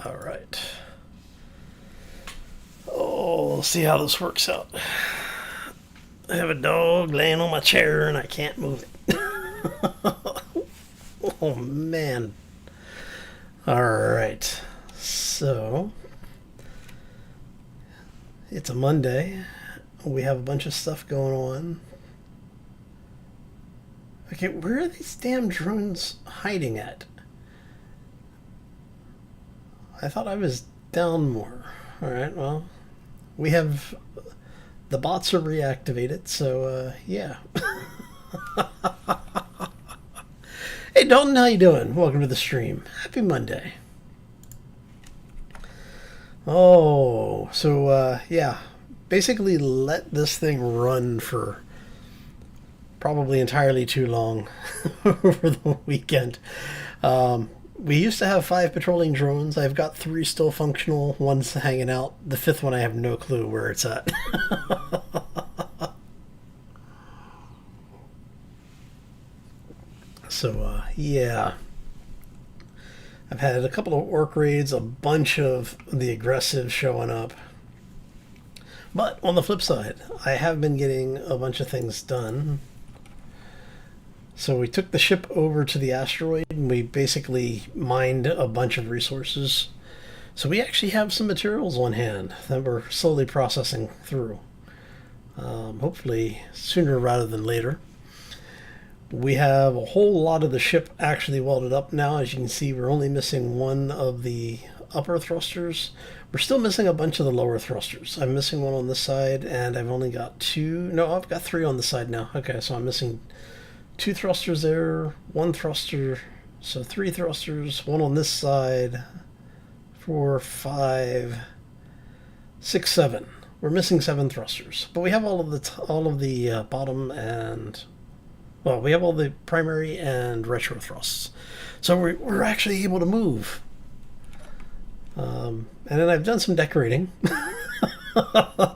All right. Oh, we'll see how this works out. I have a dog laying on my chair and I can't move it. Oh, man. All right. So, it's a Monday. We have a bunch of stuff going on. Okay, where are these damn drones hiding at? I thought I was down more. Alright, well, we have... The bots are reactivated, so, yeah. Hey, Dalton, how you doing? Welcome to the stream. Happy Monday. Oh, so, yeah. Basically let this thing run for probably entirely too long over the weekend. We used to have 5 patrolling drones. I've got 3 still functional, one's hanging out. The 5th one I have no clue where it's at. So, yeah. I've had a couple of orc raids, a bunch of the aggressive showing up. But on the flip side, I have been getting a bunch of things done. So we took the ship over to the asteroid and we basically mined a bunch of resources. So we actually have some materials on hand that we're slowly processing through. Hopefully sooner rather than later. We have a whole lot of the ship actually welded up now. As you can see, we're only missing one of the upper thrusters. We're still missing a bunch of the lower thrusters. I'm missing one on this side and I've only got 2. No, I've got 3 on the side now. Okay, so I'm missing 2 thrusters there, 1 thruster, so 3 thrusters, 1 on this side, 4, 5, 6, 7. We're missing 7 thrusters, but we have all of the bottom and, well, we have all the primary and retro thrusts, so we're actually able to move. And then I've done some decorating,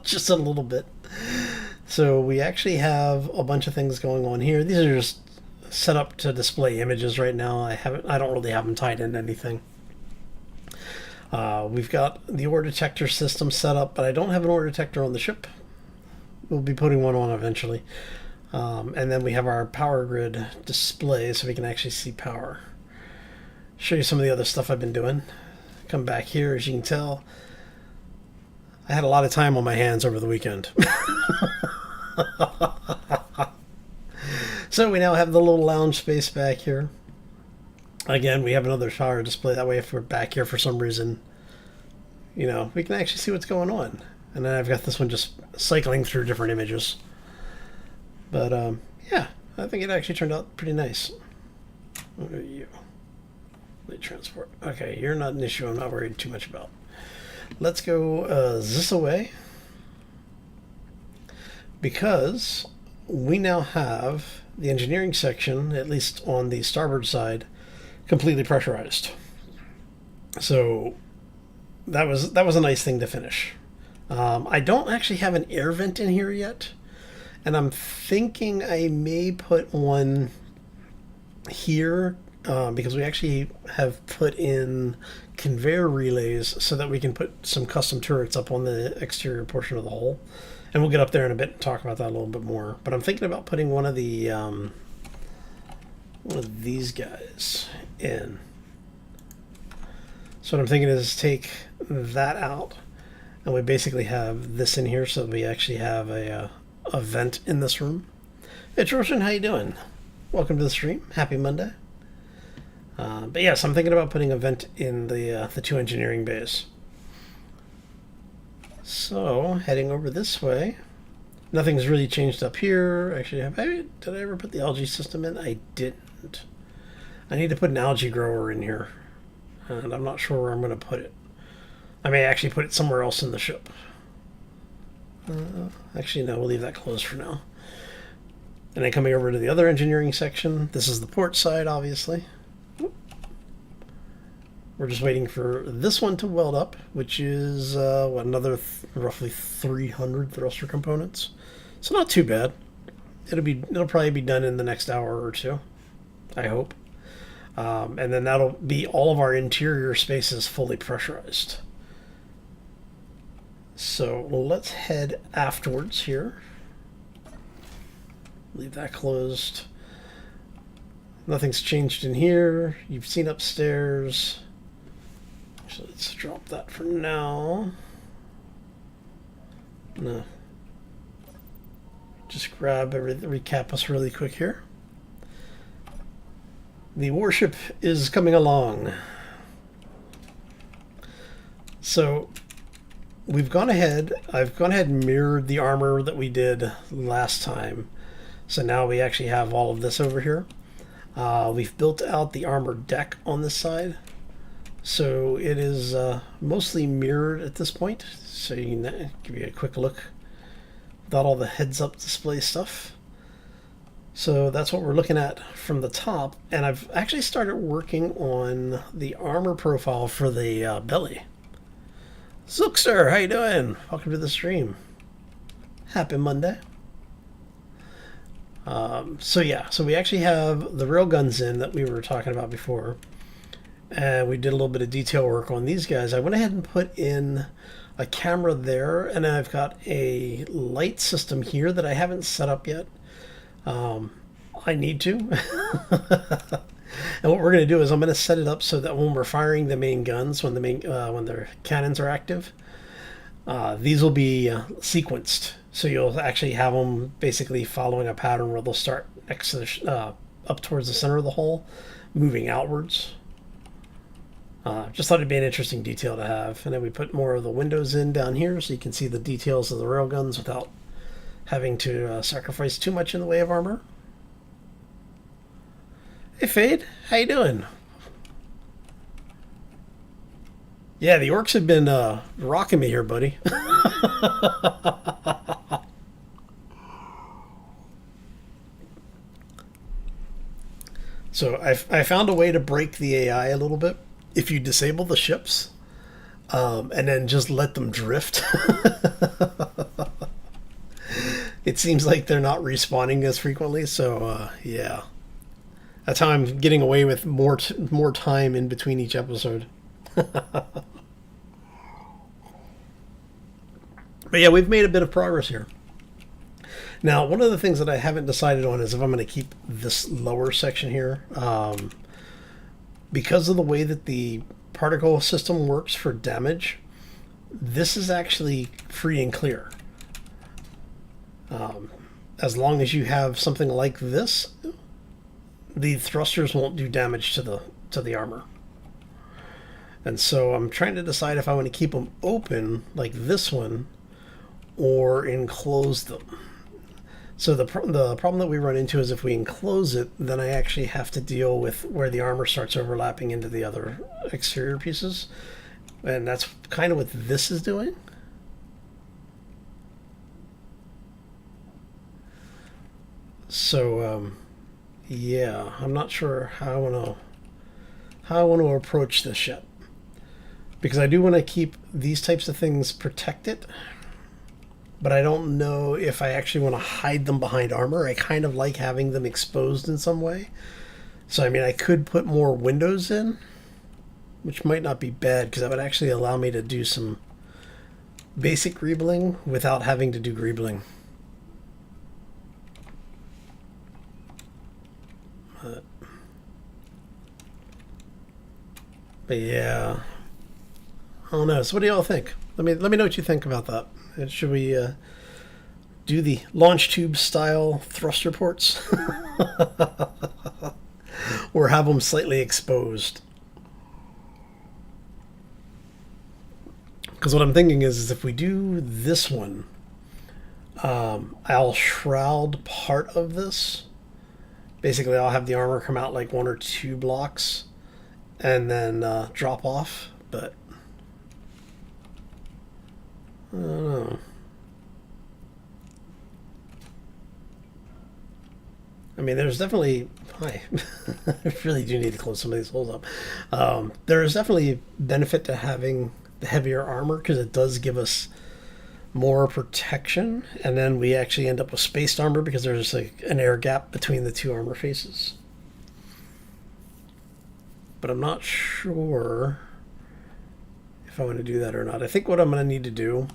just a little bit. So we actually have a bunch of things going on here. These are just set up to display images right now. I don't really have them tied into anything. We've got the ore detector system set up, but I don't have an ore detector on the ship. We'll be putting one on eventually. And then we have our power grid display so we can actually see power. Show you some of the other stuff I've been doing. Come back here, as you can tell. I had a lot of time on my hands over the weekend. So we now have the little lounge space back here. Again, we have another power display. That way if we're back here for some reason, you know, we can actually see what's going on. And then I've got this one just cycling through different images. But, yeah, I think it actually turned out pretty nice. What are you? Fleet transport. Okay, you're not an issue I'm not worried too much about. Let's go this away. Because we now have the engineering section, at least on the starboard side, completely pressurized. So that was a nice thing to finish. I don't actually have an air vent in here yet, and I'm thinking I may put one here because we actually have put in conveyor relays so that we can put some custom turrets up on the exterior portion of the hull. And we'll get up there in a bit and talk about that a little bit more. But I'm thinking about putting one of these guys in. So what I'm thinking is take that out, and we basically have this in here, so we actually have a vent in this room. Hey Trojan, how you doing? Welcome to the stream. Happy Monday. But yes, I'm thinking about putting a vent in the 2 engineering bays. So, heading over this way. Nothing's really changed up here. Actually, did I ever put the algae system in? I didn't. I need to put an algae grower in here. And I'm not sure where I'm going to put it. I may actually put it somewhere else in the ship. Actually, no, we'll leave that closed for now. And then coming over to the other engineering section. This is the port side, obviously. We're just waiting for this one to weld up, which is another roughly 300 thruster components. So not too bad. It'll probably be done in the next hour or two, I hope. And then that'll be all of our interior spaces fully pressurized. So let's head afterwards here. Leave that closed. Nothing's changed in here. You've seen upstairs. So let's drop that for now. No. Just grab everything, recap us really quick here. The warship is coming along. So I've gone ahead and mirrored the armor that we did last time. So now we actually have all of this over here. We've built out the armor deck on this side. So it is mostly mirrored at this point. So you can give you a quick look without all the heads-up display stuff. So that's what we're looking at from the top. And I've actually started working on the armor profile for the belly. Zookster, how you doing? Welcome to the stream. Happy Monday. So we actually have the rail guns in that we were talking about before. And we did a little bit of detail work on these guys. I went ahead and put in a camera there, and I've got a light system here that I haven't set up yet. I need to. And what we're going to do is I'm going to set it up so that when we're firing the main guns, when their cannons are active, these will be sequenced. So you'll actually have them basically following a pattern where they'll start next to the up towards the center of the hull, moving outwards. Just thought it'd be an interesting detail to have. And then we put more of the windows in down here so you can see the details of the railguns without having to sacrifice too much in the way of armor. Hey Fade, how you doing? Yeah, the orcs have been rocking me here, buddy. So I found a way to break the AI a little bit. If you disable the ships and then just let them drift, it seems like they're not respawning as frequently. So yeah, that's how I'm getting away with more time in between each episode. But yeah, we've made a bit of progress here. Now, one of the things that I haven't decided on is if I'm going to keep this lower section here. Because of the way that the particle system works for damage, this is actually free and clear. As long as you have something like this, the thrusters won't do damage to the armor. And so I'm trying to decide if I want to keep them open like this one or enclose them. So the problem that we run into is if we enclose it, then I actually have to deal with where the armor starts overlapping into the other exterior pieces. And that's kind of what this is doing. So, yeah, I'm not sure how I want to approach this yet. Because I do want to keep these types of things protected. But I don't know if I actually want to hide them behind armor. I kind of like having them exposed in some way. So, I mean, I could put more windows in, which might not be bad because that would actually allow me to do some basic greebling without having to do greebling. But yeah, I don't know. So what do y'all think? Let me know what you think about that. Should we do the launch tube style thruster ports or have them slightly exposed? Because what I'm thinking is if we do this one, I'll shroud part of this. Basically, I'll have the armor come out like 1 or 2 blocks and then drop off. But I don't know. I mean, there's definitely... Hi. I really do need to close some of these holes up. There is definitely benefit to having the heavier armor because it does give us more protection. And then we actually end up with spaced armor because there's like an air gap between the 2 armor faces. but I'm not sure if I want to do that or not. I think what I'm going to need to do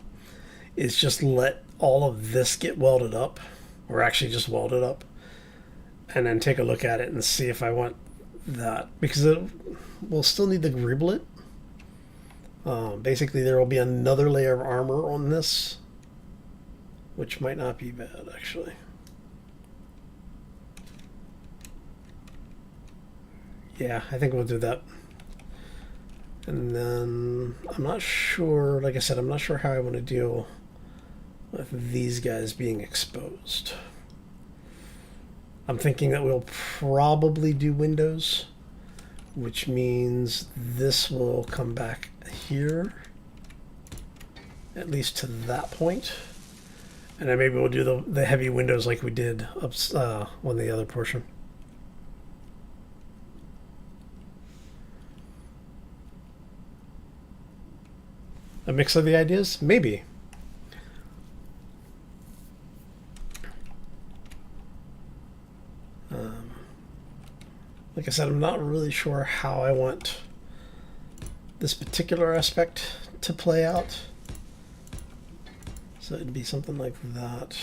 is just let all of this get welded up, or actually just weld it up, and then take a look at it and see if I want that, because we'll still need to greeble it. Basically, there will be another layer of armor on this, which might not be bad, actually. Yeah, I think we'll do that. And then I'm not sure, like I said, I'm not sure how I want to deal with these guys being exposed. I'm thinking that we'll probably do windows, which means this will come back here, at least to that point. And then maybe we'll do the heavy windows like we did up on the other portion. A mix of the ideas? Maybe. Like I said, I'm not really sure how I want this particular aspect to play out. So it'd be something like that.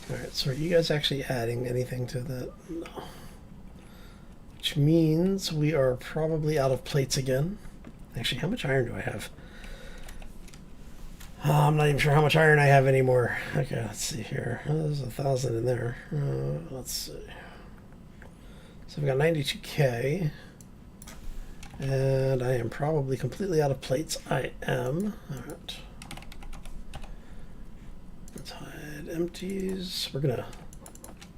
Alright, so are you guys actually adding anything to that? No. Which means we are probably out of plates again. Actually, how much iron do I have? I'm not even sure how much iron I have anymore. Okay, let's see here. There's 1,000 in there. Let's see. So we've got 92K. And I am probably completely out of plates. I am. Alright. Let's hide empties. We're going to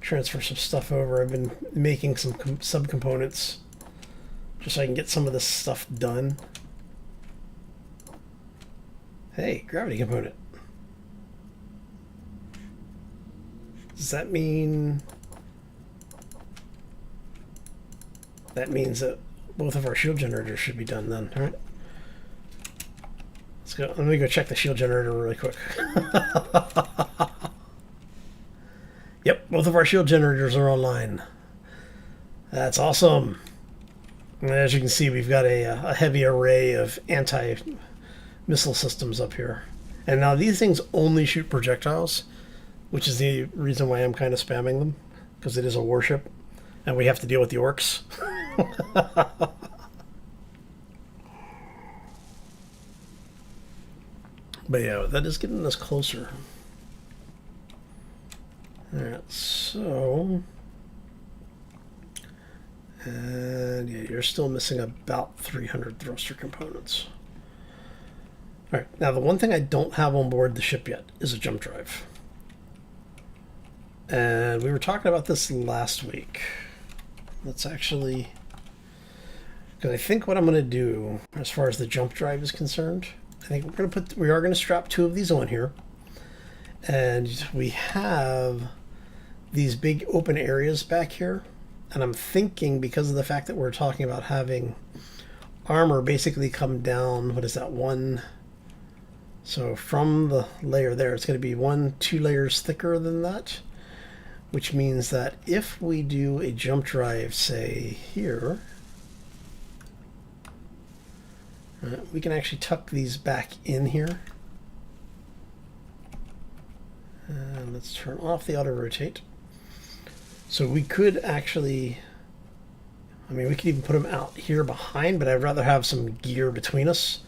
transfer some stuff over. I've been making some subcomponents just so I can get some of this stuff done. Hey, gravity component. Does that mean... That means that both of our shield generators should be done then, alright? Let's go. Let me go check the shield generator really quick. Yep, both of our shield generators are online. That's awesome. And as you can see, we've got a heavy array of anti-missile systems up here. And now these things only shoot projectiles, which is the reason why I'm kind of spamming them, because it is a warship, and we have to deal with the orcs. But yeah, that is getting us closer. Alright, so... And yeah, you're still missing about 300 thruster components. Alright, now the one thing I don't have on board the ship yet is a jump drive. And we were talking about this last week. Let's actually... Because I think what I'm going to do, as far as the jump drive is concerned, I think we are going to strap 2 of these on here. And we have these big open areas back here. And I'm thinking, because of the fact that we're talking about having armor basically come down, what is that, 1... So from the layer there, it's going to be 2 layers thicker than that. Which means that if we do a jump drive, say, here... we can actually tuck these back in here. And let's turn off the auto rotate. So we could actually, I mean, we could even put them out here behind, but I'd rather have some gear between us.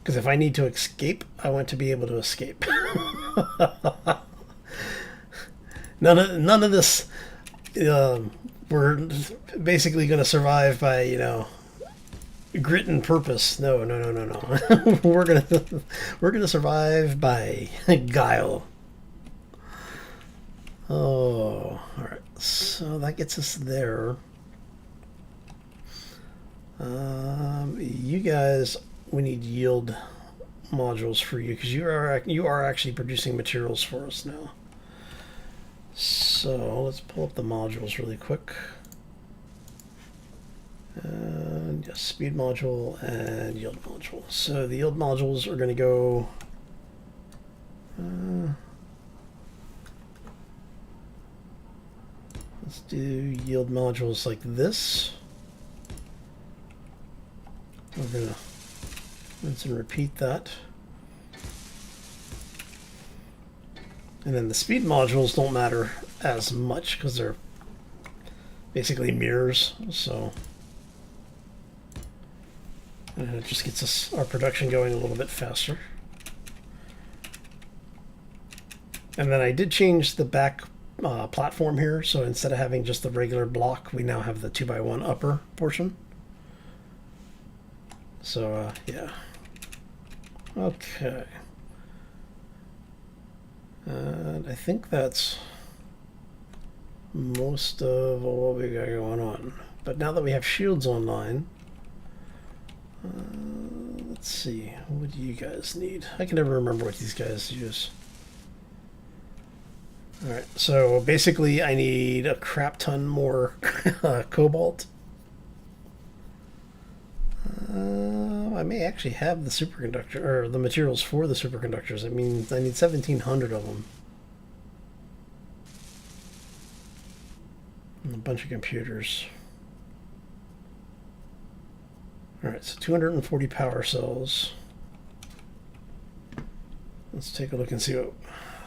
Because if I need to escape, I want to be able to escape. None of this, we're basically going to survive by, you know, grit and purpose. No. we're gonna survive by guile. Oh, all right. So that gets us there. You guys, we need yield modules for you because you are actually producing materials for us now. So let's pull up the modules really quick. And yes, speed module and yield module. So the yield modules are going to go Let's do yield modules like this. We're gonna rinse and repeat that. And then the speed modules don't matter as much because they're basically mirrors, so it just gets us our production going a little bit faster. And then I did change the back platform here, so instead of having just the regular block, we now have the 2x1 upper portion. So yeah. Okay. And I think that's most of what we got going on. But now that we have shields online, let's see, what do you guys need? I can never remember what these guys use. Alright, so basically I need a crap ton more cobalt. I may actually have the superconductor, or the materials for the superconductors. I mean, I need 1,700 of them. And a bunch of computers. Alright, so 240 power cells. Let's take a look and see what...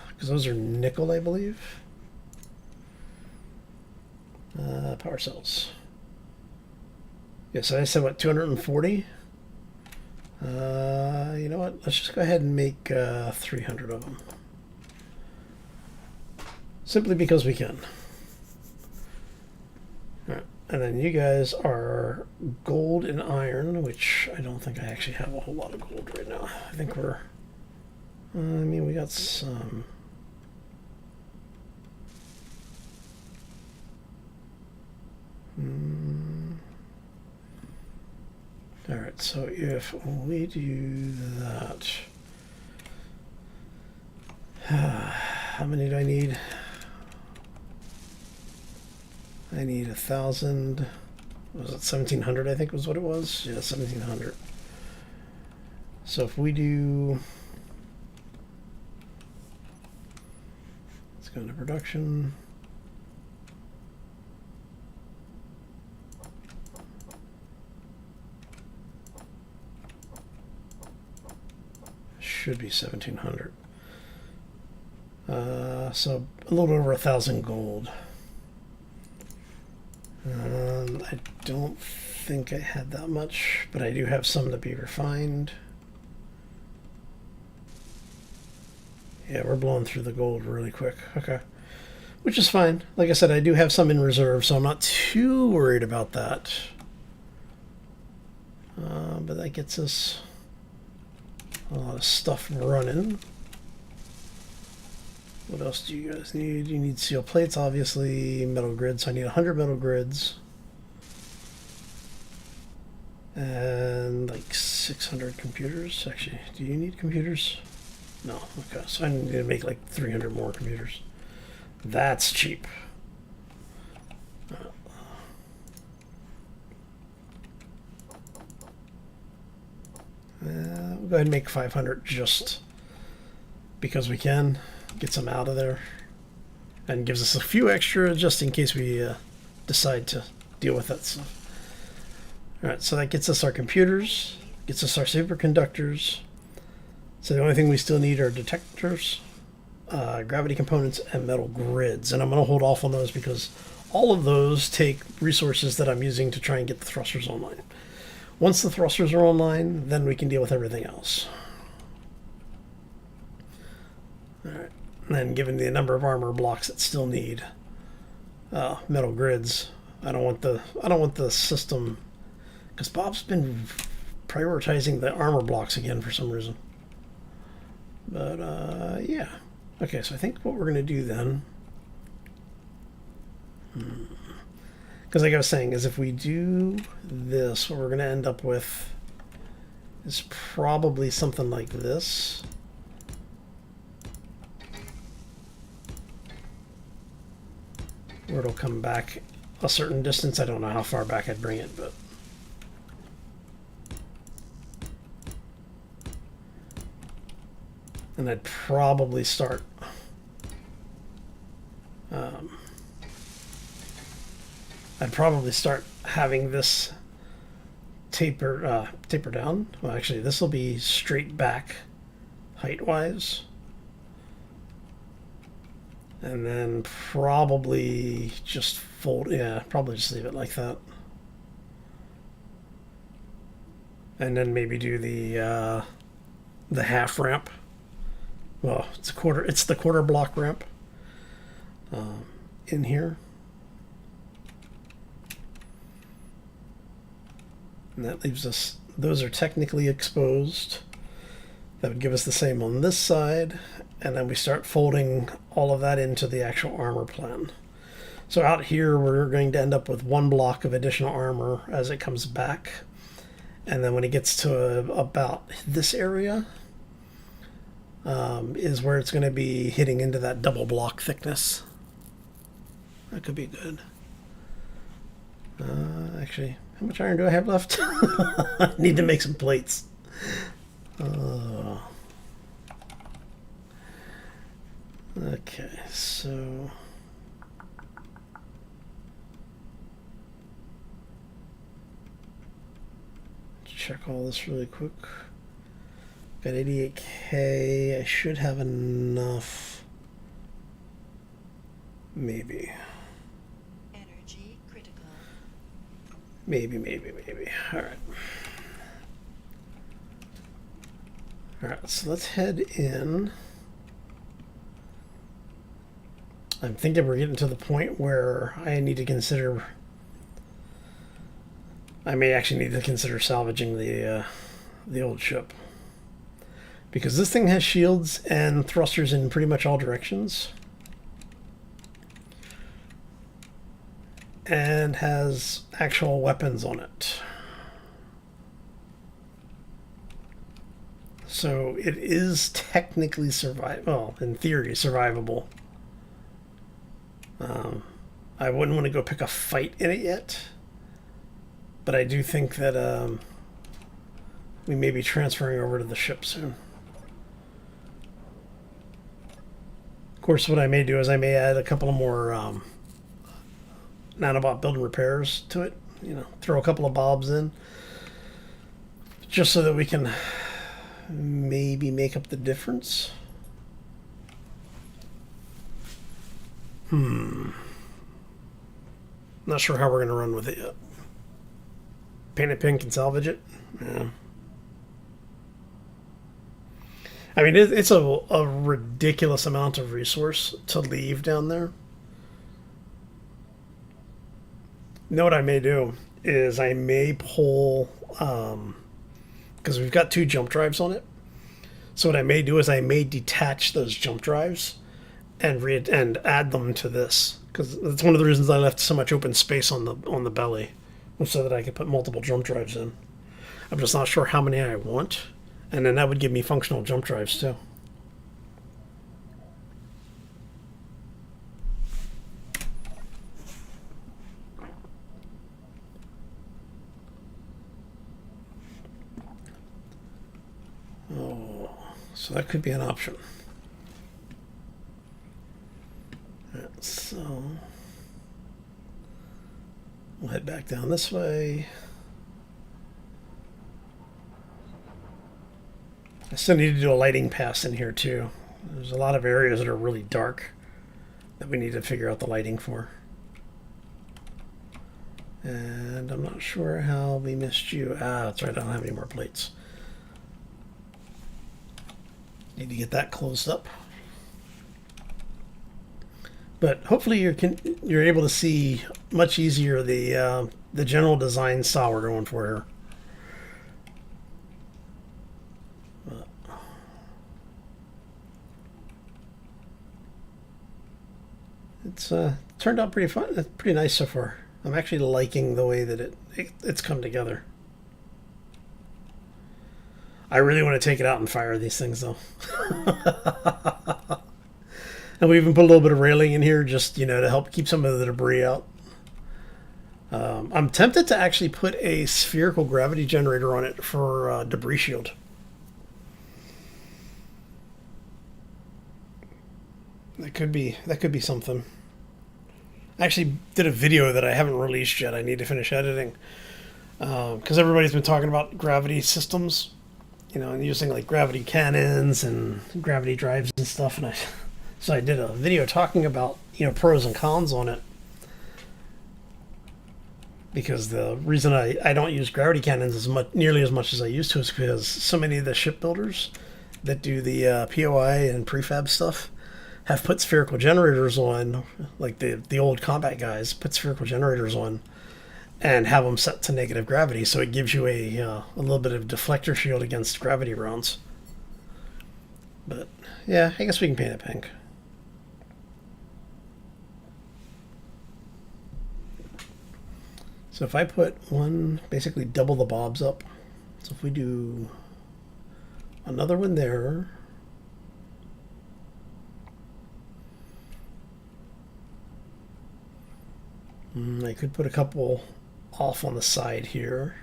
because those are nickel, I believe. Power cells. Yeah, so I said, what, 240? You know what? Let's just go ahead and make 300 of them. Simply because we can. Alright, and then you guys are gold and iron, which I don't think I actually have a whole lot of gold right now. I think we're... I mean, we got some... Alright, so if we do that, how many do I need? I need 1,000. Was it 1,700? I think was what it was. Yeah, 1,700. So if we do, let's go into production. Should be 1,700. So a little over 1,000 gold. I don't think I had that much, but I do have some to be refined. Yeah, we're blowing through the gold really quick. Okay. Which is fine. Like I said, I do have some in reserve, so I'm not too worried about that. But that gets us a lot of stuff running. What else do you guys need? You need steel plates, obviously, metal grids. So I need 100 metal grids. And like 600 computers. Actually, do you need computers? No. Okay, so I need to make like 300 more computers. That's cheap. We'll go ahead and make 500 just because we can. Get some out of there. And gives us a few extra just in case we decide to deal with that stuff. Alright, so that gets us our computers, gets us our superconductors. So the only thing we still need are detectors, gravity components, and metal grids. And I'm going to hold off on those because all of those take resources that I'm using to try and get the thrusters online. Once the thrusters are online, then we can deal with everything else. Alright, and then given the number of armor blocks that still need metal grids, I don't want the system, because Bob's been prioritizing the armor blocks again for some reason. But yeah. Okay, so I think what we're going to do then, because like I was saying, is if we do this, what we're going to end up with is probably something like this. Where it'll come back a certain distance. I don't know how far back I'd bring it, but and I'd probably start I'd probably start having this taper down. Well, actually, this will be straight back height-wise. And then probably just fold, yeah, probably just leave it like that. And then maybe do the half ramp. Well, it's the quarter block ramp in here. And that leaves us, those are technically exposed. That would give us the same on this side. And then we start folding all of that into the actual armor plan. So out here, we're going to end up with one block of additional armor as it comes back. And then when it gets to about this area, is where it's going to be hitting into that double block thickness. That could be good. Actually, how much iron do I have left? I need to make some plates. Okay, so check all this really quick. Got 88K. I should have enough. Maybe. Energy critical. Maybe. All right. All right, so let's head in. I'm thinking we're getting to the point where I need to consider. I may actually need to consider salvaging the old ship, because this thing has shields and thrusters in pretty much all directions, and has actual weapons on it. So it is technically well, in theory, survivable. I wouldn't want to go pick a fight in it yet, but I do think that we may be transferring over to the ship soon. Of course, what I may do is I may add a couple of more Nanobot build and repairs to it. You know, throw a couple of bobs in, just so that we can maybe make up the difference. Not sure how we're going to run with it yet. Paint it pink and salvage it? Yeah. I mean, it's a ridiculous amount of resource to leave down there. You know what I may do is I may pull, because we've got 2 jump drives on it. So what I may do is I may detach those jump drives and add them to this, because that's one of the reasons I left so much open space on the belly, so that I could put multiple jump drives in. I'm just not sure how many I want, and then that would give me functional jump drives too. Oh, so that could be an option. So we'll head back down this way. I still need to do a lighting pass in here too. There's a lot of areas that are really dark that we need to figure out the lighting for. And I'm not sure how we missed you. Ah, that's right, I don't have any more plates. Need to get that closed up. But hopefully you're able to see much easier the general design style we're going for here. It's turned out pretty fun. It's pretty nice so far. I'm actually liking the way that it's come together. I really want to take it out and fire these things though. And we even put a little bit of railing in here just, you know, to help keep some of the debris out. I'm tempted to actually put a spherical gravity generator on it for debris shield. That could be something. I actually did a video that I haven't released yet. I need to finish editing. Because everybody's been talking about gravity systems, you know, and using like gravity cannons and gravity drives and stuff. And so I did a video talking about, you know, pros and cons on it. Because the reason I don't use gravity cannons nearly as much as I used to is because so many of the shipbuilders that do the POI and prefab stuff have put spherical generators on, like the old combat guys put spherical generators on and have them set to negative gravity, so it gives you a little bit of deflector shield against gravity rounds. But yeah, I guess we can paint it pink. So if I put one, basically double the bobs up. So if we do another one there. I could put a couple off on the side here.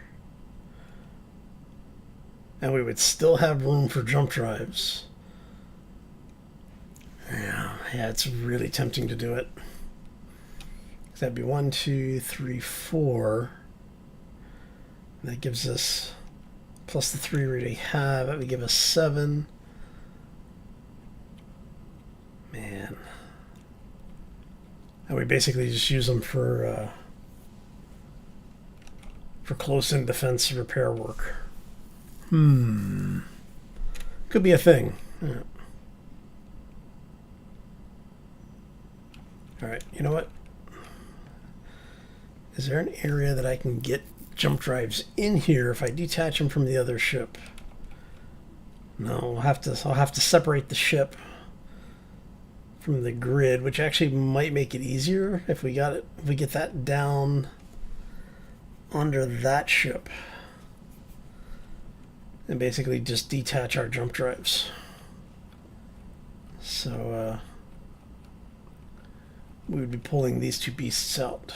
And we would still have room for jump drives. Yeah, it's really tempting to do it. That'd be 1, 2, 3, 4. And that gives us, plus the 3 we already have, that would give us 7. Man. And we basically just use them for close-in defense repair work. Could be a thing. Yeah. Alright, you know what? Is there an area that I can get jump drives in here if I detach them from the other ship? No, I'll have to separate the ship from the grid, which actually might make it easier if we get that down under that ship and basically just detach our jump drives. So we would be pulling these two beasts out.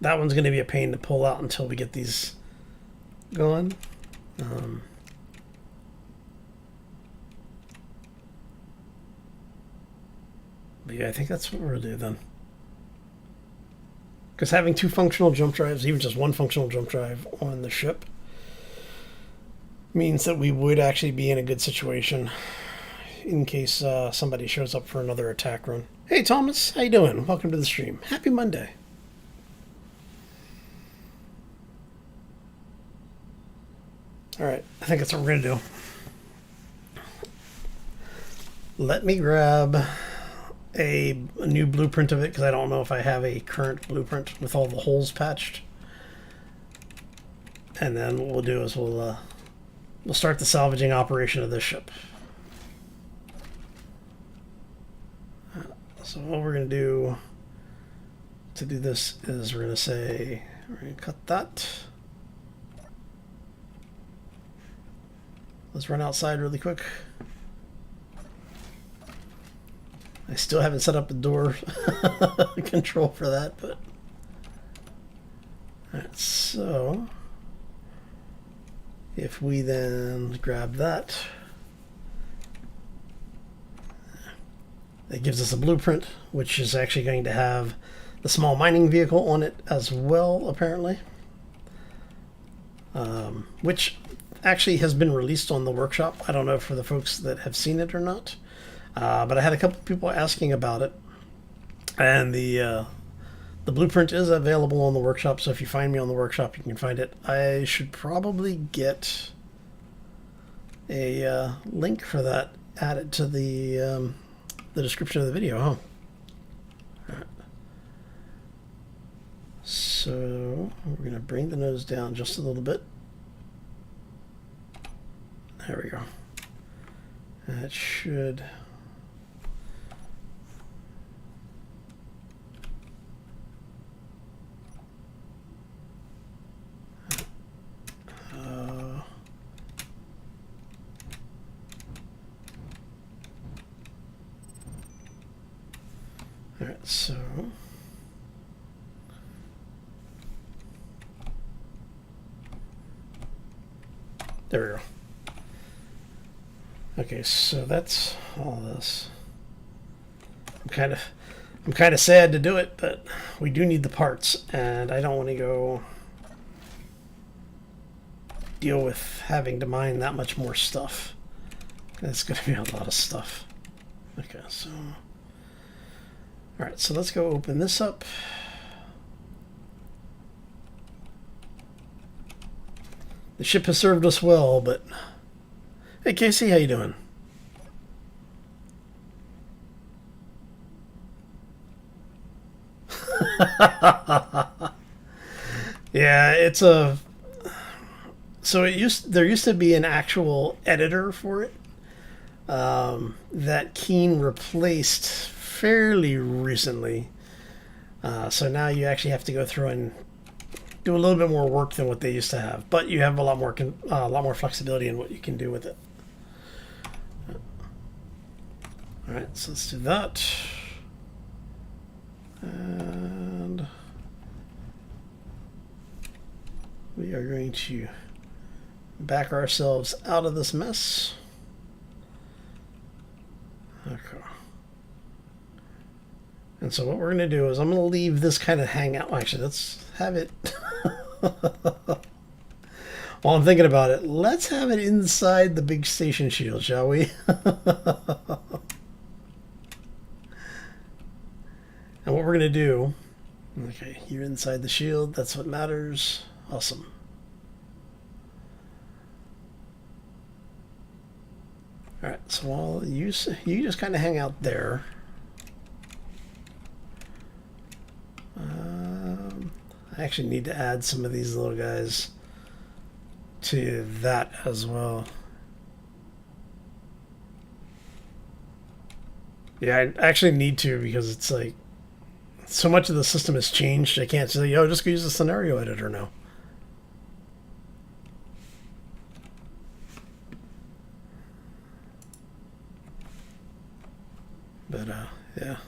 That one's going to be a pain to pull out until we get these going. But yeah, I think that's what we'll do then. Because having 2 functional jump drives, even just 1 functional jump drive on the ship, means that we would actually be in a good situation in case somebody shows up for another attack run. Hey Thomas, how you doing? Welcome to the stream. Happy Monday. Alright, I think that's what we're going to do. Let me grab a new blueprint of it, because I don't know if I have a current blueprint with all the holes patched. And then what we'll do is we'll start the salvaging operation of this ship. So what we're going to do this is we're going to say, we're going to cut that. Let's run outside really quick. I still haven't set up a door control for that, but alright, so if we then grab that, it gives us a blueprint, which is actually going to have the small mining vehicle on it as well, apparently, which actually has been released on the workshop. I don't know for the folks that have seen it or not. But I had a couple people asking about it, and the blueprint is available on the workshop. So if you find me on the workshop, you can find it. I should probably get a link for that added to the description of the video, huh? All right. So we're gonna bring the nose down just a little bit. There we go. That should. Alright, so there we go. Okay, so that's all this. I'm kind of sad to do it, but we do need the parts, and I don't want to go deal with having to mine that much more stuff. It's going to be a lot of stuff. Okay, so all right, so let's go open this up. The ship has served us well, but hey, Casey, how you doing? Yeah, it's a. So there used to be an actual editor for it that Keen replaced fairly recently. So now you actually have to go through and do a little bit more work than what they used to have, but you have a lot more flexibility in what you can do with it. All right, so let's do that. And we are going to back ourselves out of this mess. Okay. And so what we're going to do is I'm going to leave this kind of hangout. Actually, let's have it. While I'm thinking about it, let's have it inside the big station shield, shall we? And what we're going to do, okay, you're inside the shield. That's what matters. Awesome. All right, so while you just kind of hang out there. I actually need to add some of these little guys to that as well. Yeah, I actually need to, because it's like so much of the system has changed. I can't say, yo, just go use the scenario editor now. But yeah.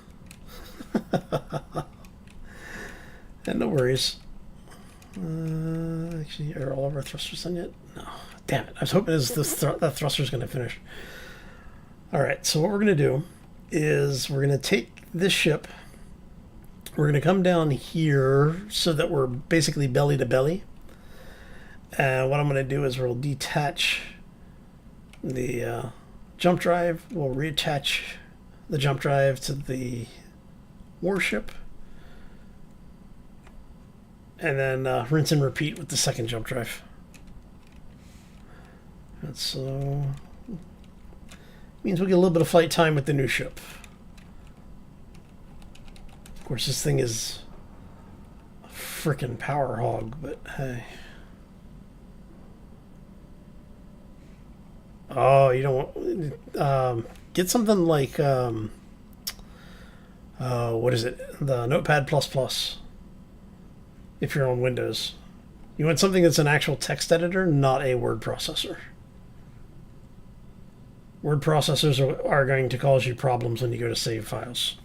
And no worries. Actually, are all of our thrusters done yet? No. Damn it. I was hoping that thruster's going to finish. All right, so what we're going to do is we're going to take this ship. We're going to come down here so that we're basically belly to belly. And what I'm going to do is we'll detach the jump drive. We'll reattach the jump drive to the warship. And then rinse and repeat with the second jump drive. And so means we get a little bit of flight time with the new ship. Of course, this thing is a freaking power hog, but hey. Oh, you don't want get something like what is it? The Notepad++. If you're on Windows, you want something that's an actual text editor, not a word processor. Word processors are going to cause you problems when you go to save files.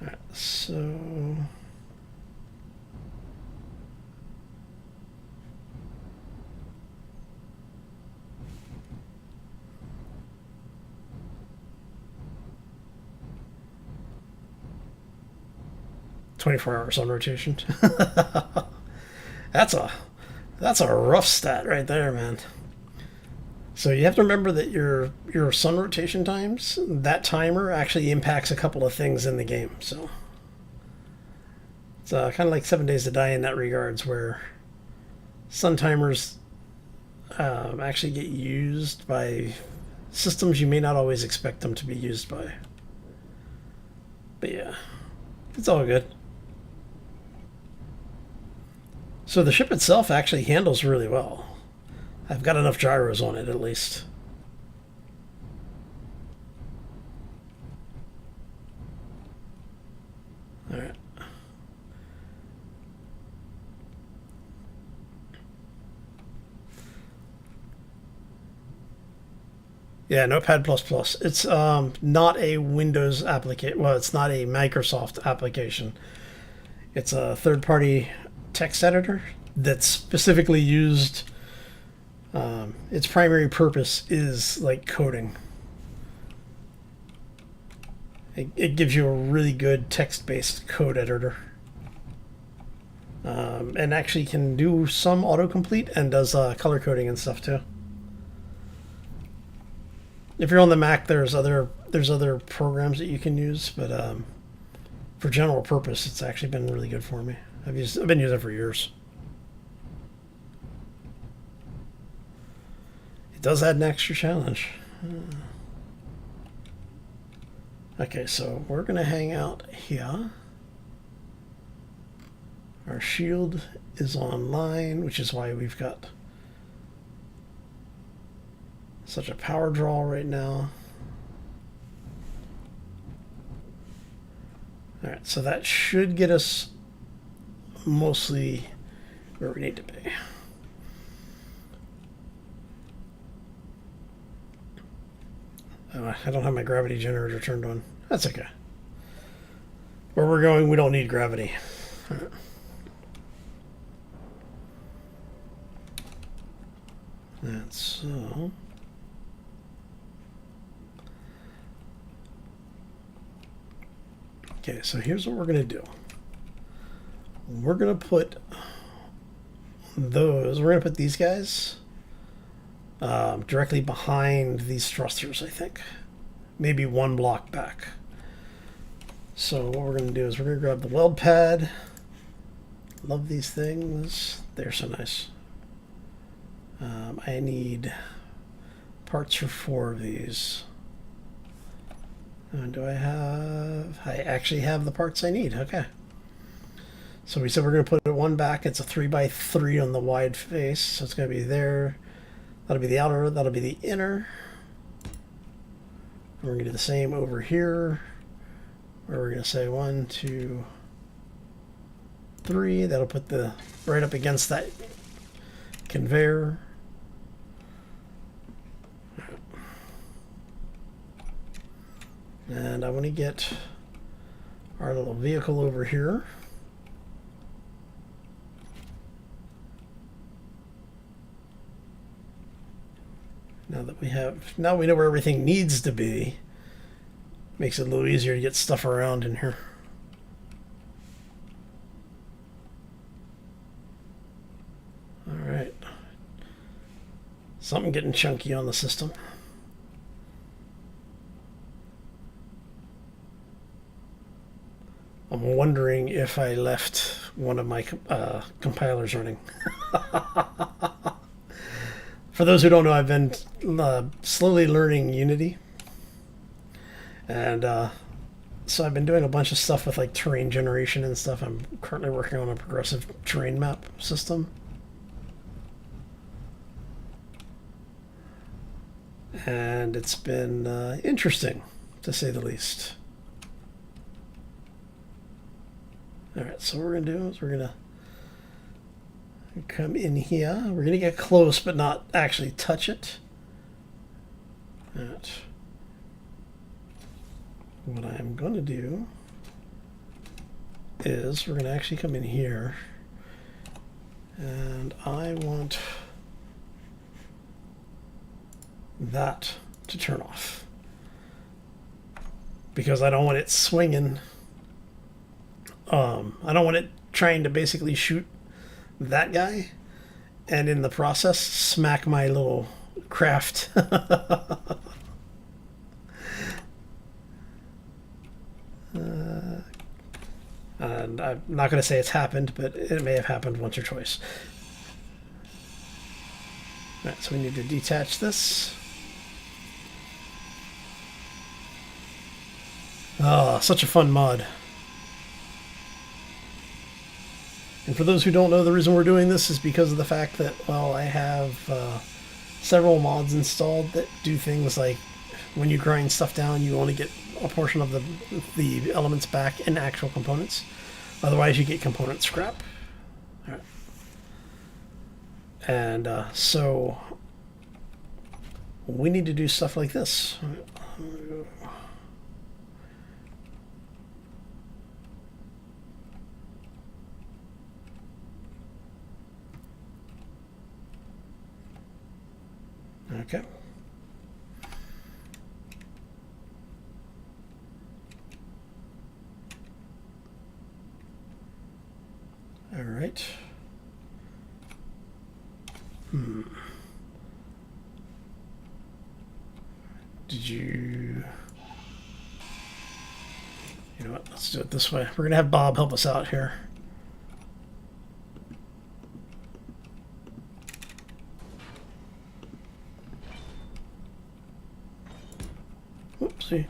All right, so 24 hours on rotation. That's a rough stat right there, man. So you have to remember that your sun rotation times, that timer actually impacts a couple of things in the game. So it's kind of like 7 Days to Die in that regards, where sun timers actually get used by systems you may not always expect them to be used by. But yeah, it's all good. So the ship itself actually handles really well. I've got enough gyros on it, at least. All right. Yeah, Notepad++. It's not a Windows application. Well, it's not a Microsoft application. It's a third-party text editor that's specifically used. Its primary purpose is like coding. It gives you a really good text-based code editor. And actually can do some autocomplete and does color coding and stuff too. If you're on the Mac, there's other programs that you can use, but for general purpose, it's actually been really good for me. I've been using it for years. It does add an extra challenge. Okay, so we're gonna hang out here. Our shield is online, which is why we've got such a power draw right now. All right, so that should get us mostly where we need to be. I don't have my gravity generator turned on. That's okay. Where we're going, we don't need gravity. All right. That's so. Okay, so here's what we're going to do. We're going to put these guys directly behind these thrusters, I think. Maybe one block back. So what we're going to do is we're going to grab the weld pad. Love these things. They're so nice. I need parts for 4 of these. Do I have... I actually have the parts I need. Okay. So we said we're going to put one back. It's a 3x3 on the wide face. So it's going to be there. That'll be the outer. That'll be the inner. And we're going to do the same over here. Where we're going to say 1, 2, 3. That'll put the right up against that conveyor. And I want to get our little vehicle over here. Now we know where everything needs to be. Makes it a little easier to get stuff around in here. All right. Something getting chunky on the system. I'm wondering if I left one of my compilers running. For those who don't know, I've been slowly learning Unity. And so I've been doing a bunch of stuff with like terrain generation and stuff. I'm currently working on a progressive terrain map system. And it's been interesting, to say the least. Alright, so what we're going to do is we're going to come in here. We're going to get close, but not actually touch it. Alright. What I'm going to do is we're going to actually come in here. And I want that to turn off. Because I don't want it swinging. I don't want it trying to basically shoot that guy and in the process smack my little craft. And I'm not going to say it's happened, but it may have happened once or twice. Alright, so we need to detach this. Oh, such a fun mod. And for those who don't know, the reason we're doing this is because of the fact that, well, I have several mods installed that do things like when you grind stuff down, you only get a portion of the elements back in actual components. Otherwise, you get component scrap. All right. And so we need to do stuff like this. Okay. All right. Did you... You know what? Let's do it this way. We're going to have Bob help us out here. Oopsie.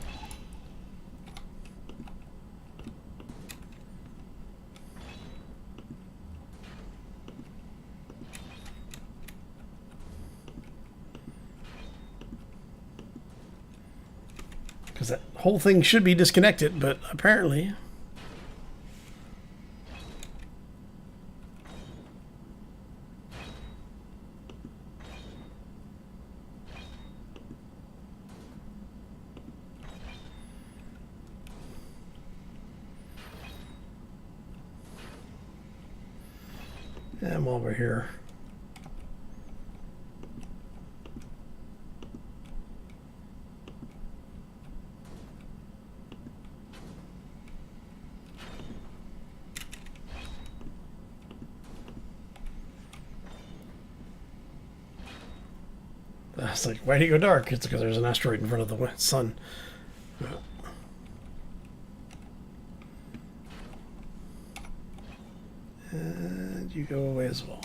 Because that whole thing should be disconnected, but apparently... And while we're here... It's like, why do you go dark? It's because there's an asteroid in front of the sun. And you go away as well.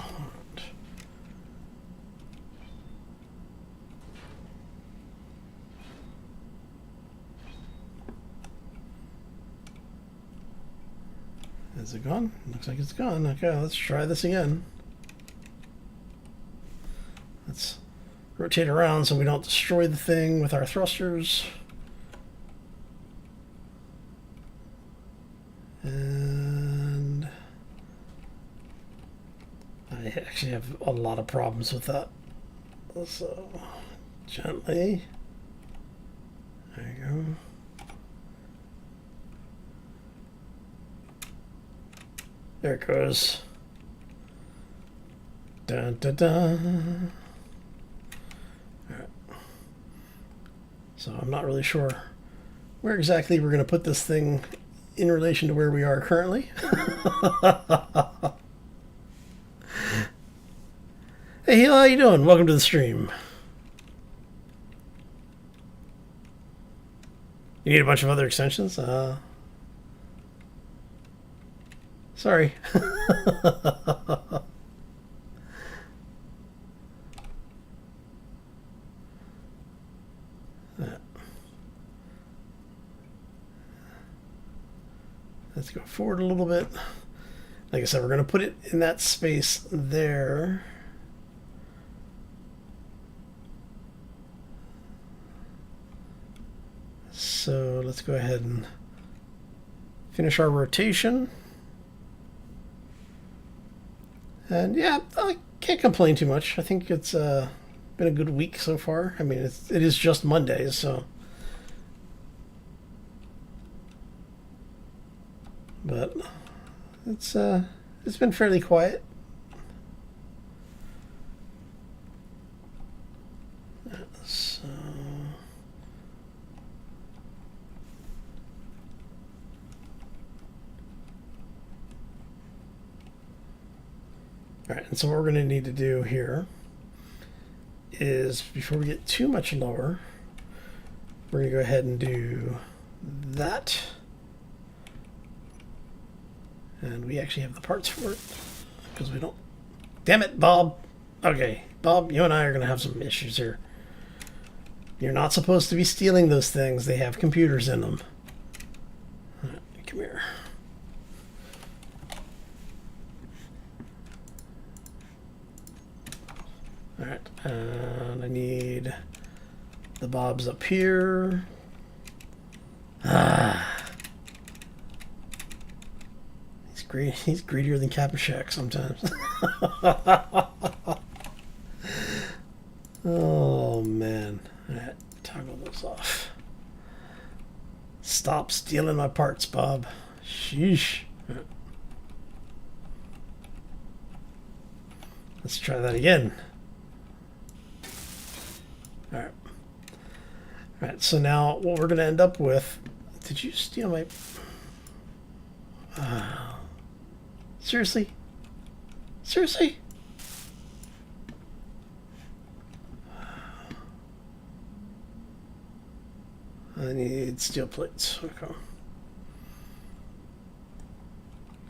Is it gone? Looks like it's gone. Okay, let's try this again. Let's rotate around so we don't destroy the thing with our thrusters. And I actually have a lot of problems with that. So gently. There you go. There it goes. Dun, dun, dun. Alright. So I'm not really sure where exactly we're going to put this thing in relation to where we are currently. Hey, how you doing? Welcome to the stream. You need a bunch of other extensions? Sorry. Let's go forward a little bit. Like I said, we're going to put it in that space there. So let's go ahead and finish our rotation. And yeah, I can't complain too much. I think it's been a good week so far. I mean, it is just Monday, so. But it's been fairly quiet. So. All right, and so what we're going to need to do here is, before we get too much lower, we're going to go ahead and do that. And we actually have the parts for it, because we don't... Damn it, Bob! Okay, Bob, you and I are going to have some issues here. You're not supposed to be stealing those things. They have computers in them. All right, come here. Alright, and I need the bobs up here. He's greedier than Captain Shack sometimes. Oh man. Alright, toggle those off. Stop stealing my parts, Bob. Sheesh. Right. Let's try that again. All right. All right, so now what we're going to end up with... Did you steal my... seriously? Seriously? I need steel plates. Okay.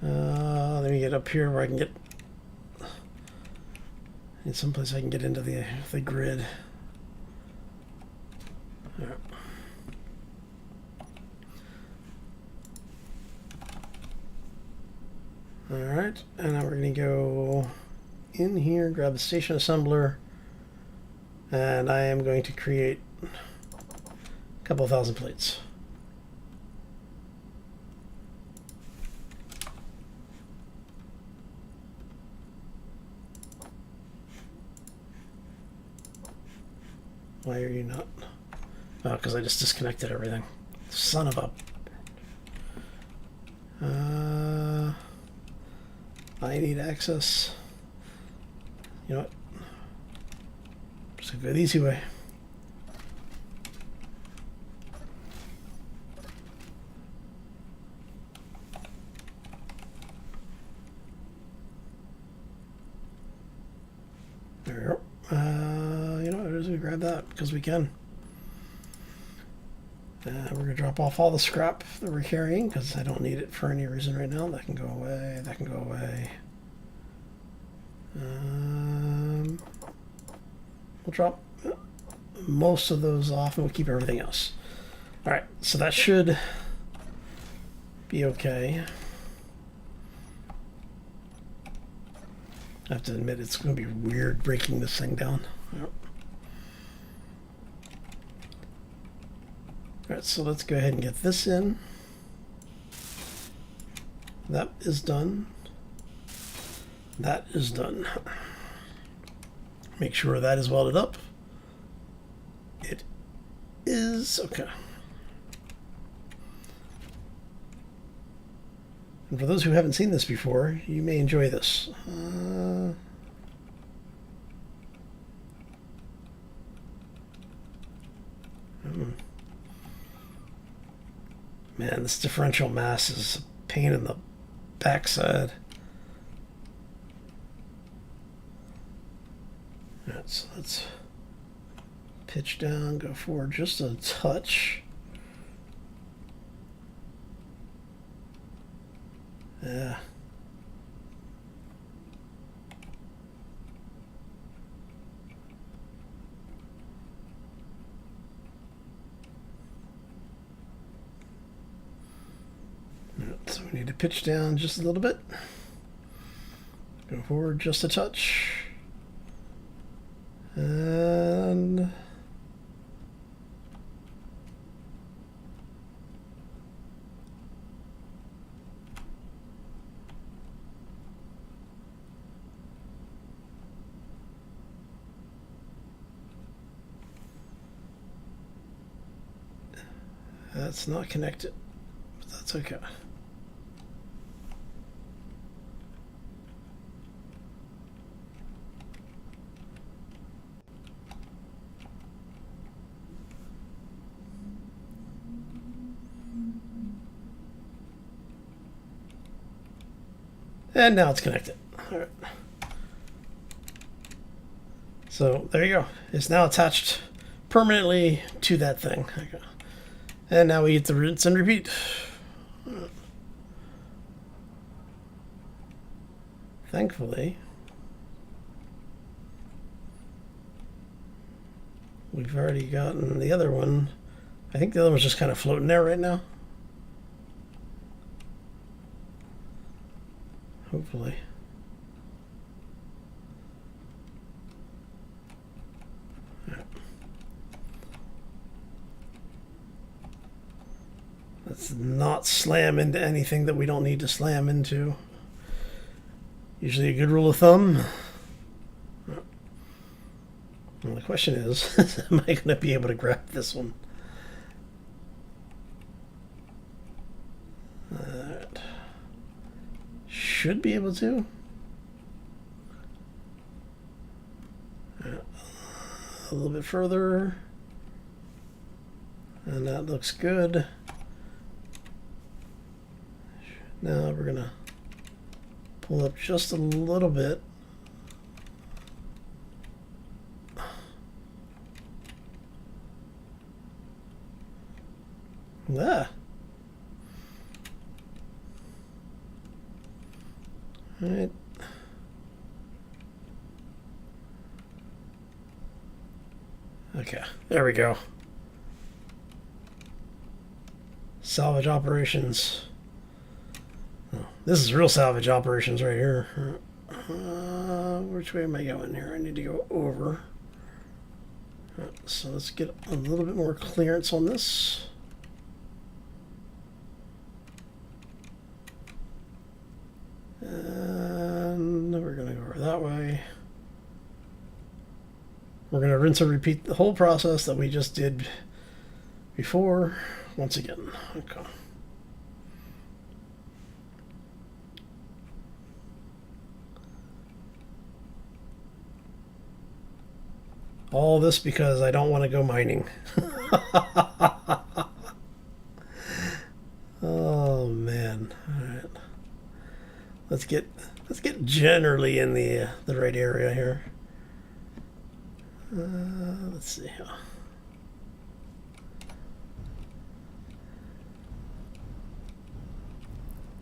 Let me get up here where I can get... I need someplace I can get into the grid. All right. Alright, and now we're going to go in here, grab the station assembler, and I am going to create a couple of thousand plates. Why are you not? Oh, because I just disconnected everything. Son of a... I need access. You know what? Just gonna go the easy way. There we go. You know what? We're just gonna grab that because we can. We're gonna drop off all the scrap that we're carrying because I don't need it for any reason right now. That can go away. That can go away. We'll drop most of those off and we'll keep everything else. All right, so that should be okay. I have to admit it's going to be weird breaking this thing down. Yep. All right, so let's go ahead and get this in. That is done. That is done. Make sure that is welded up. It is okay. And for those who haven't seen this before, you may enjoy this. Man, this differential mass is a pain in the backside. Alright, so let's pitch down, go forward just a touch. Yeah. So we need to pitch down just a little bit. Go forward just a touch. And that's not connected, but that's okay. And now it's connected. All right. So there you go. It's now attached permanently to that thing. Okay. And now we get to rinse and repeat. Thankfully, we've already gotten the other one. I think the other one's just kind of floating there right now. Hopefully. Yeah. Let's not slam into anything that we don't need to slam into. Usually a good rule of thumb. Well, the question is, am I going to be able to grab this one? Should be able to. a little bit further. And that looks good. Now we're gonna pull up just a little bit. Ah. All right. Okay, there we go. Salvage operations. Oh, this is real salvage operations right here. Which way am I going here? I need to go over. So let's get a little bit more clearance on this. And we're going to go over that way. We're going to rinse and repeat the whole process that we just did before once again. Okay. All this because I don't want to go mining. Oh man. All right. Let's get generally in the right area here. Let's see.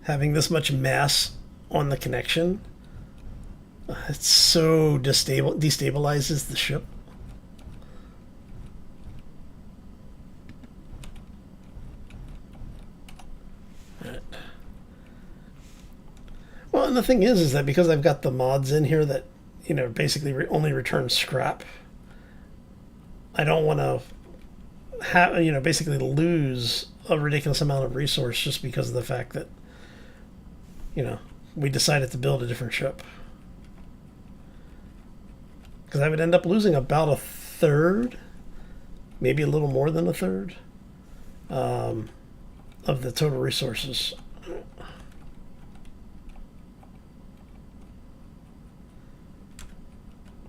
Having this much mass on the connection, it so destabilizes the ship. Right. Well, and the thing is that because I've got the mods in here that, you know, basically only return scrap, I don't want to have, you know, basically lose a ridiculous amount of resource just because of the fact that, you know, we decided to build a different ship. Because I would end up losing about a third, maybe a little more than a third, of the total resources.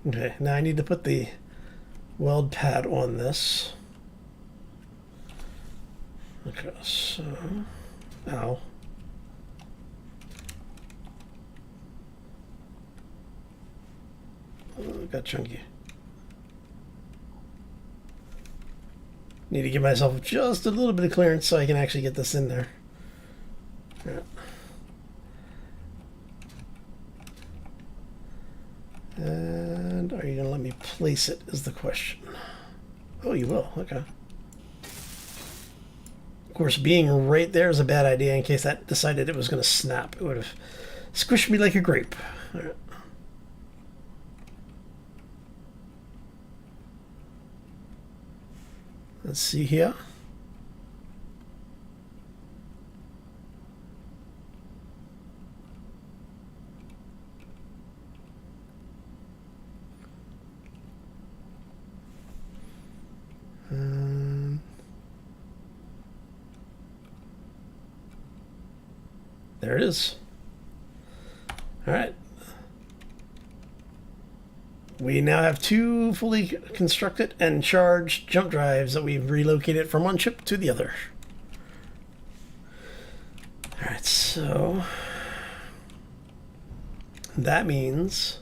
Okay, now I need to put the weld pad on this. Okay, so, ow. Oh, it got chunky. Need to give myself just a little bit of clearance so I can actually get this in there. Yeah. And are you going to let me place it is the question. Oh, you will. Okay. Of course, being right there is a bad idea in case that decided it was going to snap. It would have squished me like a grape. All right. Let's see here. There it is. All right. We now have two fully constructed and charged jump drives that we've relocated from one ship to the other. All right, so that means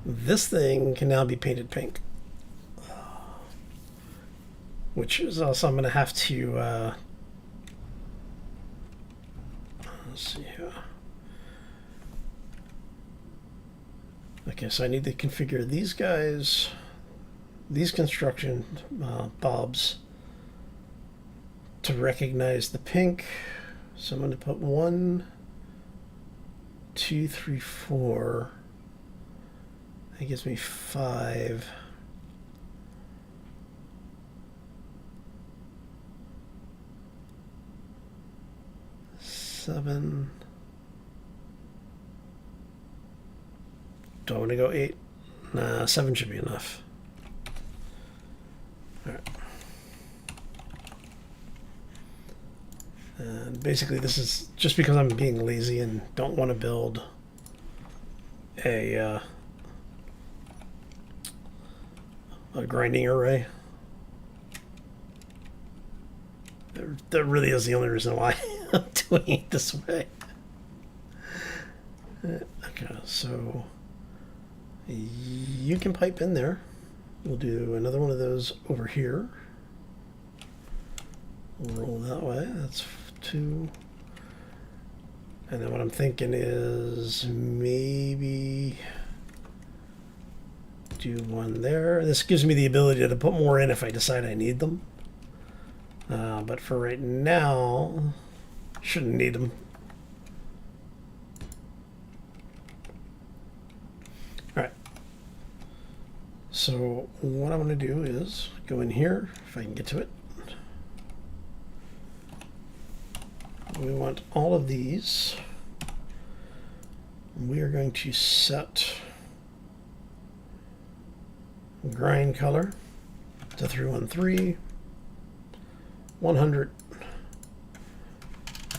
this thing can now be painted pink, which is also I'm going to have to let's see here. Okay, so I need to configure these guys, these construction bobs, to recognize the pink. So I'm going to put 1, 2, 3, 4. That gives me 5. Seven. Do I want to go 8? Nah, 7 should be enough. All right. And basically this is just because I'm being lazy and don't want to build a a grinding array. That really is the only reason why I'm doing it this way. Okay, so you can pipe in there. We'll do another one of those over here. We'll roll that way. That's 2. And then what I'm thinking is maybe do 1 there. This gives me the ability to put more in if I decide I need them. But for right now, shouldn't need them. All right. So what I'm going to do is go in here, if I can get to it. We want all of these. We are going to set grind color to 313, 100,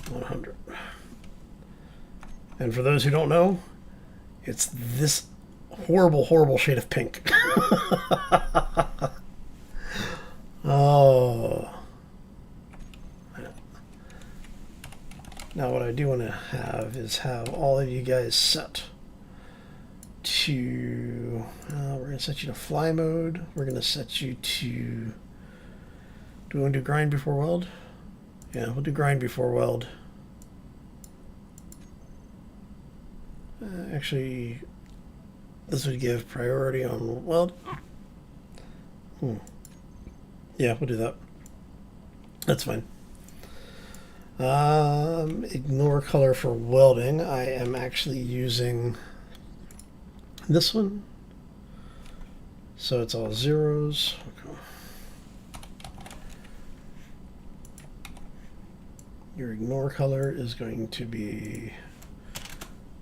100. And for those who don't know, it's this horrible, horrible shade of pink. Oh. Now what I do want to have is have all of you guys set to, we're going to set you to fly mode. We're going to set you to, do we want to do grind before weld? Yeah, we'll do grind before weld. Actually, this would give priority on weld. Yeah, we'll do that. That's fine. Ignore color for welding. I am actually using this one. So it's all zeros. Okay. Your ignore color is going to be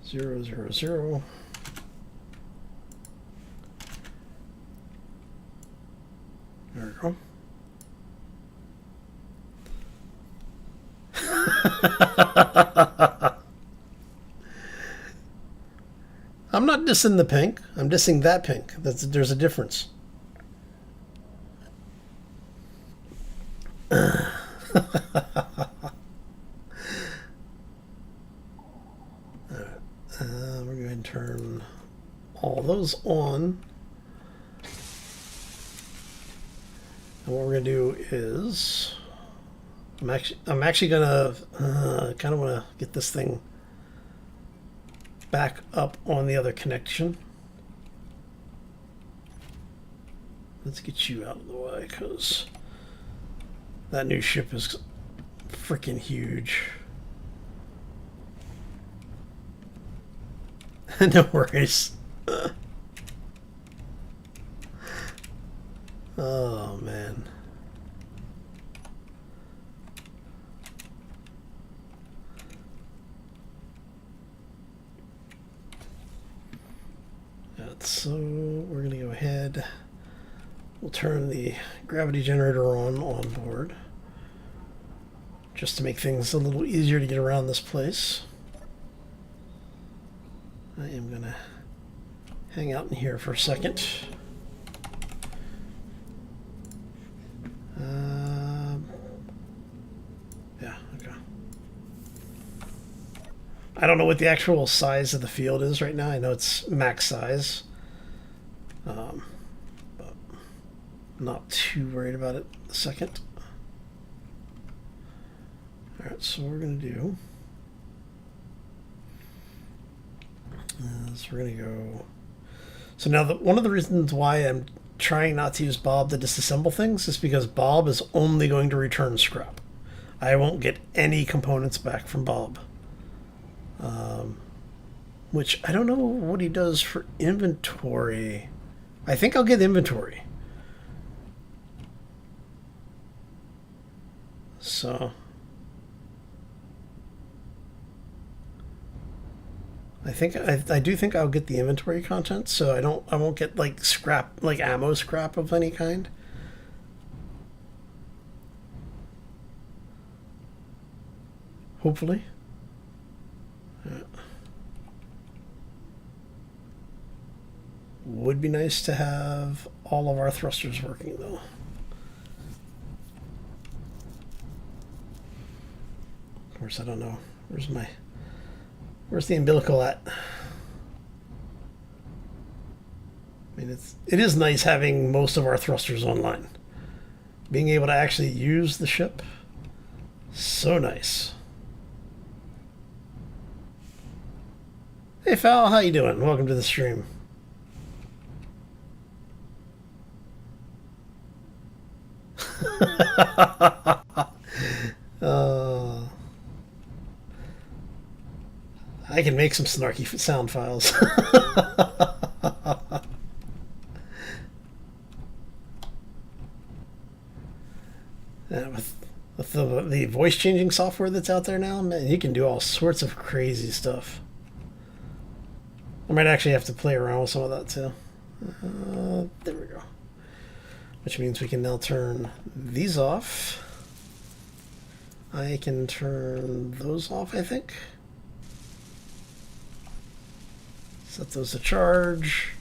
0, 0, 0. There we go. I'm not dissing the pink. I'm dissing that pink. There's a difference. We're going to turn all those on. And what we're going to do is I'm actually gonna kind of want to get this thing back up on the other connection. Let's get you out of the way because that new ship is freaking huge. No worries. Oh man. So we're going to go ahead, we'll turn the gravity generator on board just to make things a little easier to get around this place. I am going to hang out in here for a second. Yeah, okay. I don't know what the actual size of the field is right now. I know it's max size. But not too worried about it a second. Alright, so what we're going to do is we're going to go... So now one of the reasons why I'm trying not to use Bob to disassemble things is because Bob is only going to return scrap. I won't get any components back from Bob. Which I don't know what he does for inventory. I think I'll get inventory. So I do think I'll get the inventory content, so I won't get like scrap, like ammo scrap of any kind. Hopefully. Would be nice to have all of our thrusters working though. Of course, I don't know. Where's the umbilical at? I mean, it is nice having most of our thrusters online. Being able to actually use the ship, so nice. Hey Fal, how you doing? Welcome to the stream. I can make some snarky sound files. With the voice changing software that's out there now, man, you can do all sorts of crazy stuff. I might actually have to play around with some of that too. There we go. Which means we can now turn these off. I can turn those off, I think. Set those to charge.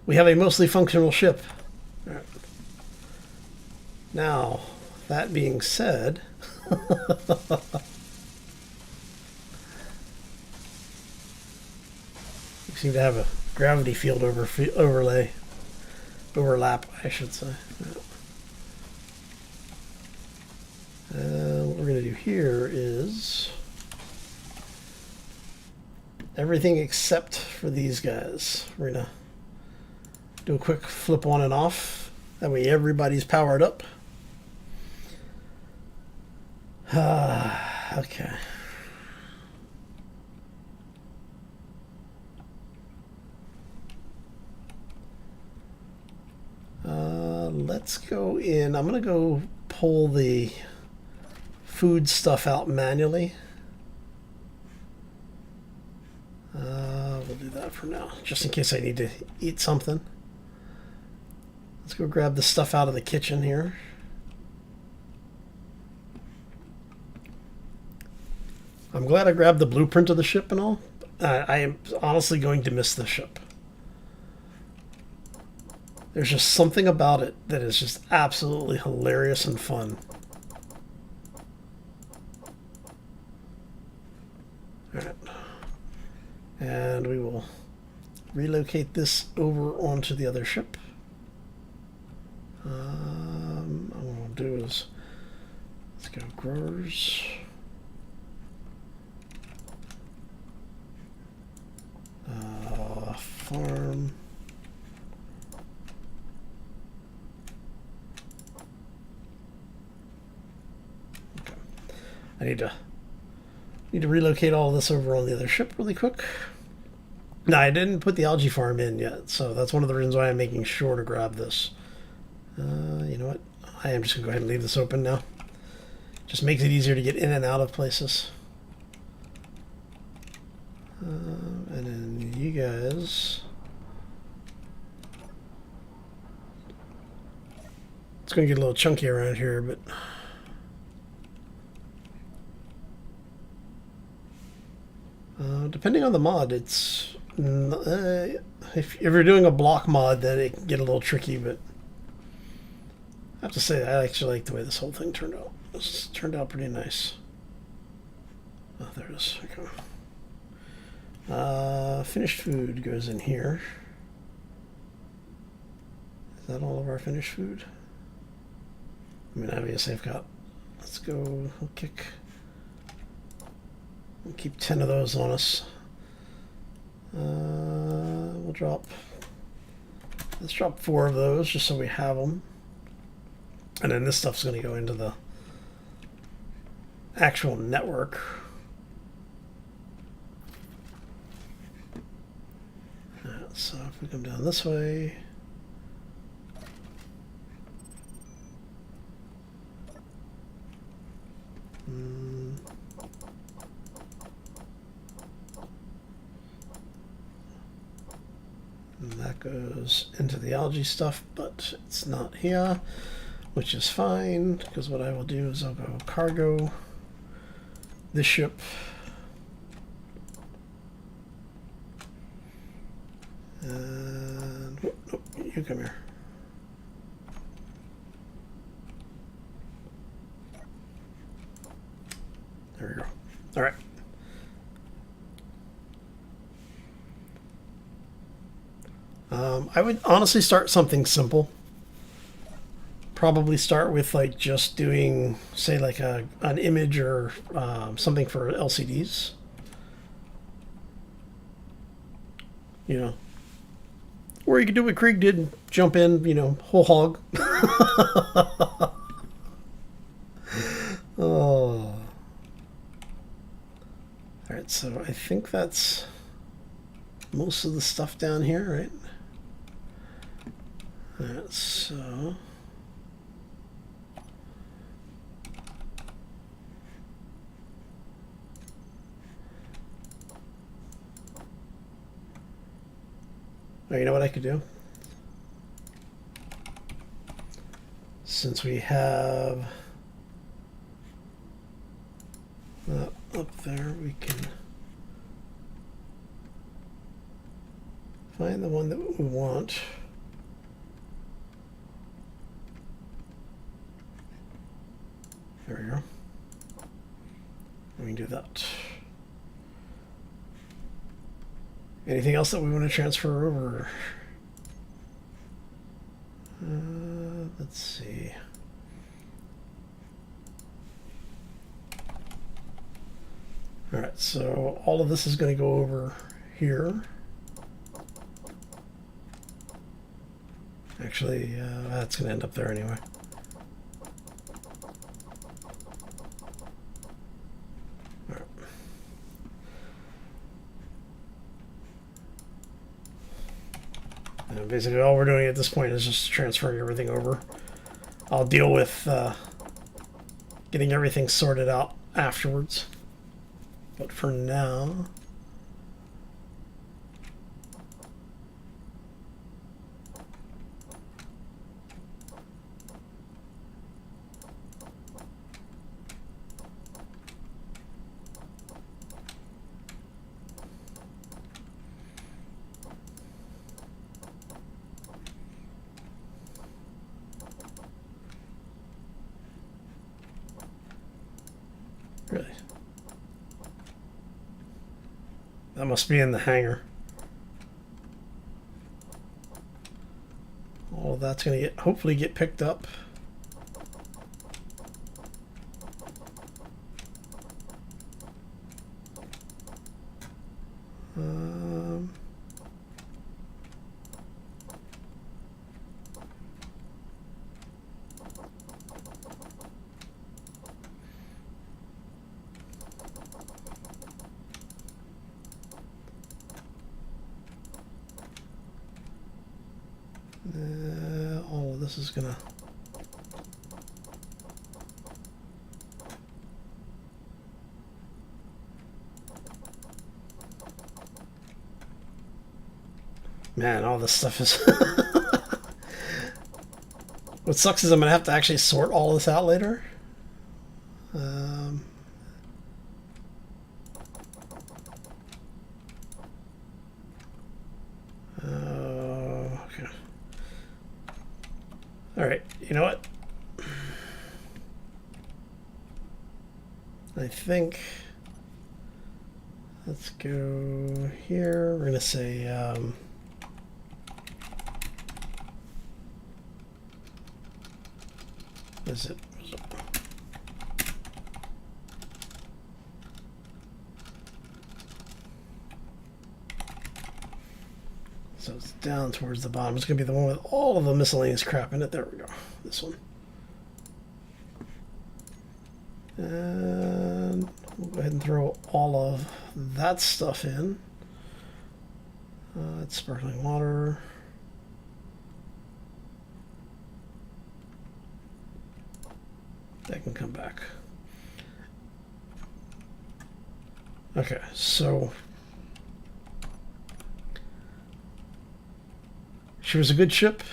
We have a mostly functional ship. All right. Now, that being said, we seem to have a gravity field overlap, I should say. What we're going to do here is everything except for these guys. We're going to do a quick flip on and off. That way everybody's powered up. Okay. Let's go in. I'm going to go pull the food stuff out manually. We'll do that for now, just in case I need to eat something. Let's go grab the stuff out of the kitchen here. I'm glad I grabbed the blueprint of the ship and all. I am honestly going to miss the ship. There's just something about it that is just absolutely hilarious and fun. Alright. And we will relocate this over onto the other ship. What we'll do is, let's go growers. Farm. Okay. I need to relocate all of this over on the other ship really quick. No, I didn't put the algae farm in yet, so that's one of the reasons why I'm making sure to grab this. You know what? I am just going to go ahead and leave this open now. Just makes it easier to get in and out of places. And then you guys... It's going to get a little chunky around here, but... depending on the mod, it's... if you're doing a block mod, then it can get a little tricky, but... I have to say, I actually like the way this whole thing turned out. This turned out pretty nice. Oh, there it is. Okay. Finished food goes in here. Is that all of our finished food? I mean, obviously I've got... Let's go... We'll keep 10 of those on us. We'll drop... Let's drop 4 of those just so we have them. And then this stuff's going to go into the actual network. So if we come down this way... And that goes into the algae stuff, but it's not here, which is fine, because what I will do is I'll go cargo this ship. And nope, you come here. There we go. All right. I would honestly start something simple. Probably start with like just doing, say, like an image or something for LCDs. You know, or you could do what Krieg did and jump in, you know, whole hog. Oh. All right, so I think that's most of the stuff down here, right? All right, so oh, you know what I could do? Since we have that up there, we can find the one that we want. There we go. We can do that. Anything else that we want to transfer over? Let's see. All right, so all of this is going to go over here. Actually, that's going to end up there anyway. All right. And basically, all we're doing at this point is just transferring everything over. I'll deal with getting everything sorted out afterwards. But for now, really, that must be in the hangar. All of that's going to hopefully get picked up. All of this is gonna man, all this stuff is what sucks is I'm gonna have to actually sort all this out later. Okay. All right, you know what? I think let's go here. We're gonna say is it? So it's down towards the bottom. It's going to be the one with all of the miscellaneous crap in it. There we go. This one. And we'll go ahead and throw all of that stuff in. It's sparkling water. That can come back. Okay, so she was a good ship.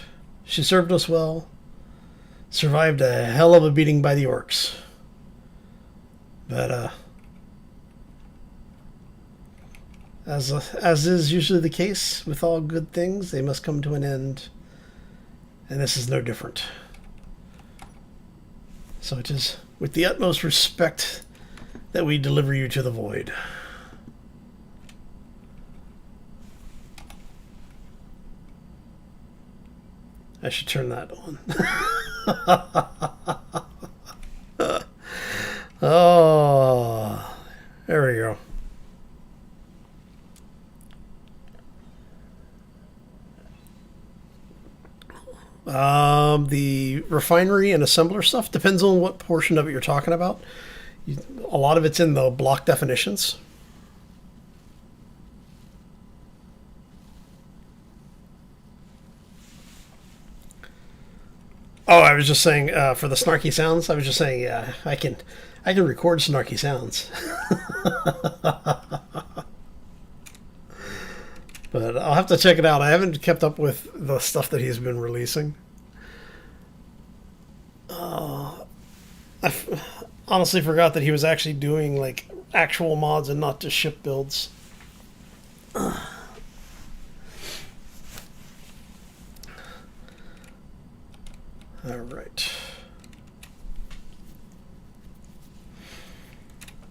She served us well. Survived a hell of a beating by the orcs. But as is usually the case with all good things, they must come to an end, and this is no different. So it is with the utmost respect that we deliver you to the void. I should turn that on. Oh, there we go. The refinery and assembler stuff depends on what portion of it you're talking about. A lot of it's in the block definitions. Oh, I was just saying for the snarky sounds. I was just saying, yeah, I can record snarky sounds. But I'll have to check it out. I haven't kept up with the stuff that he's been releasing. I honestly forgot that he was actually doing like actual mods and not just ship builds. All right.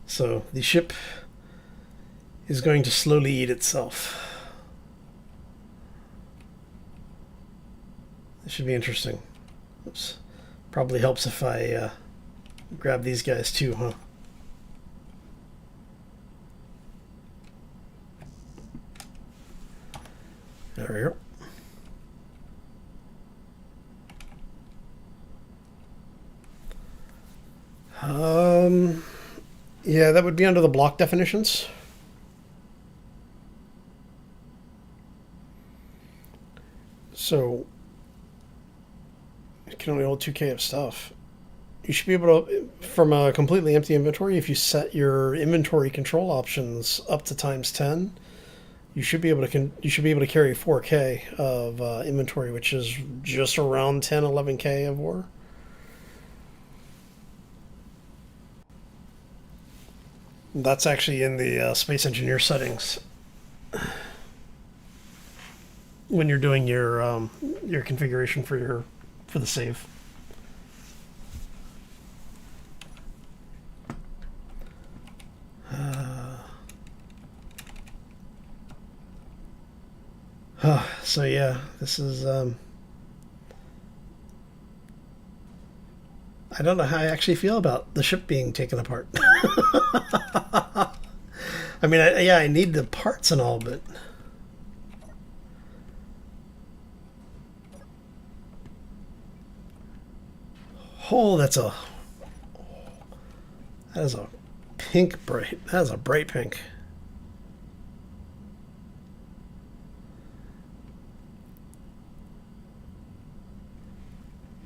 So the ship is going to slowly eat itself. This should be interesting. Oops. Probably helps if I grab these guys too, huh? There we go. Yeah, that would be under the block definitions. So it can only hold 2K of stuff. You should be able to, from a completely empty inventory, if you set your inventory control options up to ×10, you should be able to carry 4K of inventory, which is just around 10, 11K of ore. That's actually in the Space Engineer settings when you're doing your configuration for the save. So yeah, this is I don't know how I actually feel about the ship being taken apart. I mean, I need the parts and all, but oh, that is a pink bright. That is a bright pink.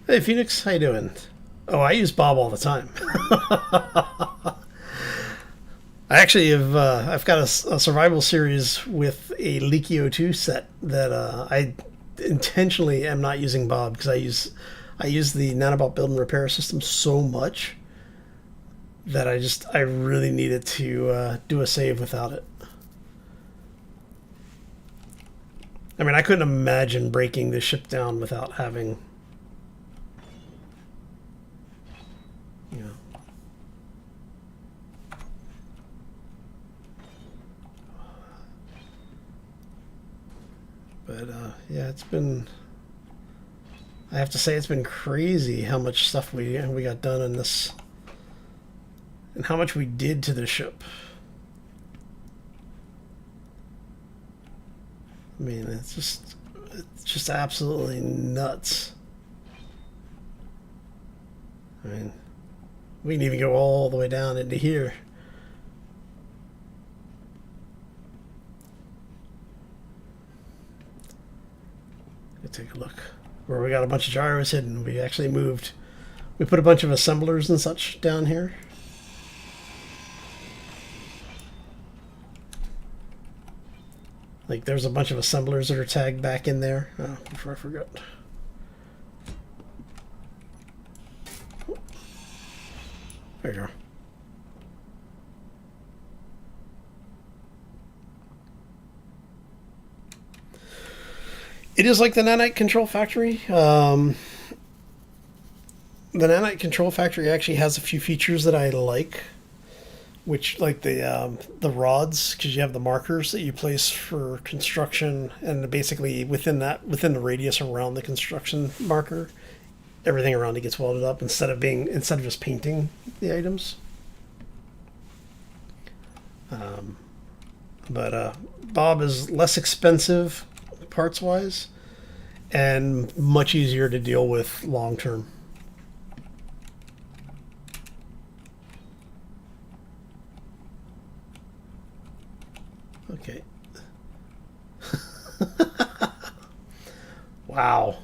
Hey Phoenix, how you doing? Oh, I use Bob all the time. I actually have I've got a survival series with a Leaky O2 set that I intentionally am not using Bob because I use the Nanobot build and repair system so much that I really needed to do a save without it. I mean, I couldn't imagine breaking this ship down without having, you know. But yeah, it's been, I have to say, it's been crazy how much stuff we got done in this, and how much we did to the ship. I mean, it's just absolutely nuts. I mean, we can even go all the way down into here. Let's take a look. Where we got a bunch of gyros hidden. We actually moved. We put a bunch of assemblers and such down here. Like, there's a bunch of assemblers that are tagged back in there. Oh, before I forgot. There you go. It is like the Nanite Control Factory. The Nanite Control Factory actually has a few features that I like, which like the rods, because you have the markers that you place for construction, and basically within the radius around the construction marker, everything around it gets welded up instead of just painting the items. But Bob is less expensive parts wise and much easier to deal with long term. Okay. Wow.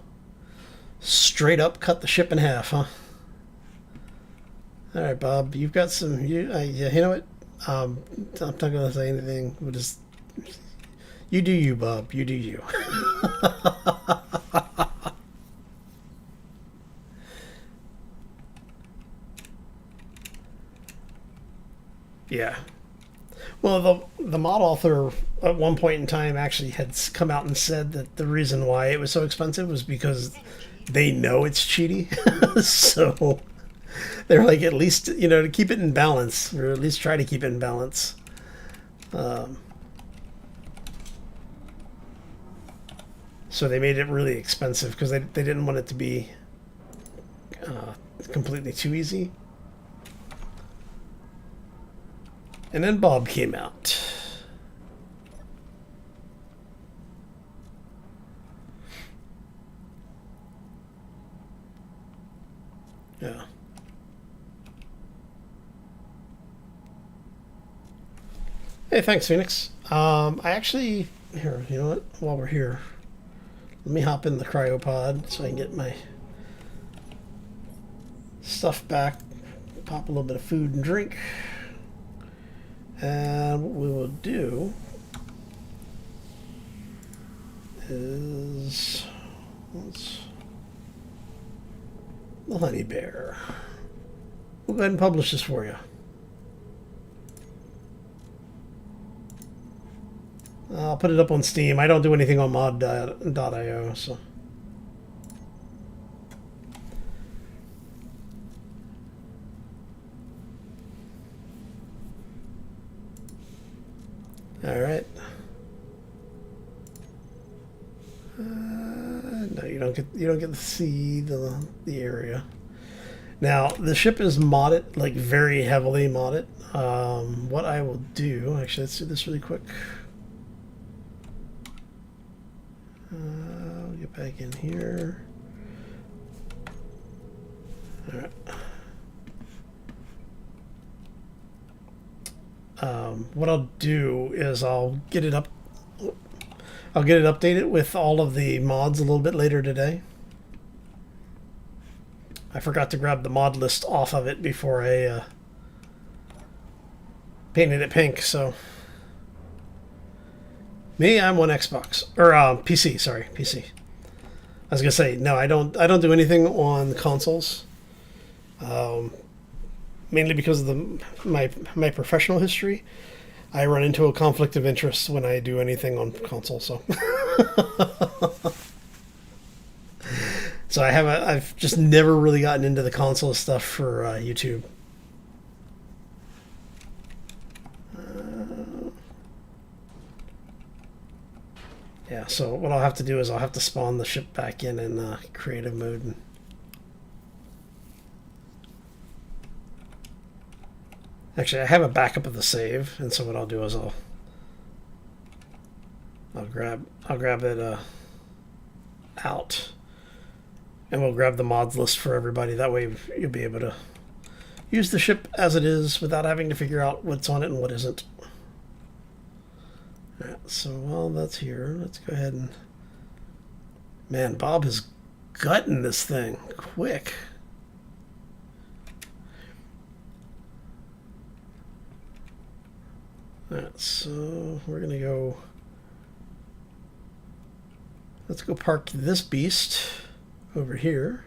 Straight up cut the ship in half, huh? All right, Bob, you've got some. You know what? I'm not gonna say anything. We'll just you do you, Bob. You do you. Yeah. Well, the mod author at one point in time actually had come out and said that the reason why it was so expensive was because they know it's cheaty. So they're like, at least, to keep it in balance, or at least try to keep it in balance. So they made it really expensive because they didn't want it to be completely too easy. And then Bob came out. Yeah. Hey, thanks, Phoenix. I actually, here, you know what? While we're here, let me hop in the cryopod so I can get my stuff back, pop a little bit of food and drink. And what we will do is the honey bear. We'll go ahead and publish this for you. I'll put it up on Steam. I don't do anything on mod.io, so. All right. No, you don't get to see the area. Now the ship is modded, like very heavily modded. What I will do, actually, let's do this really quick. I'll get back in here. All right. What I'll do is I'll get it updated with all of the mods a little bit later today. I forgot to grab the mod list off of it before I painted it pink, so me, I'm on Xbox or PC. Sorry, PC. I was gonna say no. I don't do anything on consoles. Mainly because of my professional history. I run into a conflict of interest when I do anything on console. So, so I've just never really gotten into the console stuff for YouTube. Yeah, so what I'll have to do is I'll have to spawn the ship back in creative mode. Actually, I have a backup of the save, and so what I'll do is I'll grab it out, and we'll grab the mods list for everybody. That way, you'll be able to use the ship as it is without having to figure out what's on it and what isn't. All right, so while that's here, let's go ahead and... Man, Bob is gutting this thing quick. Alright, so we're gonna go... Let's go park this beast over here.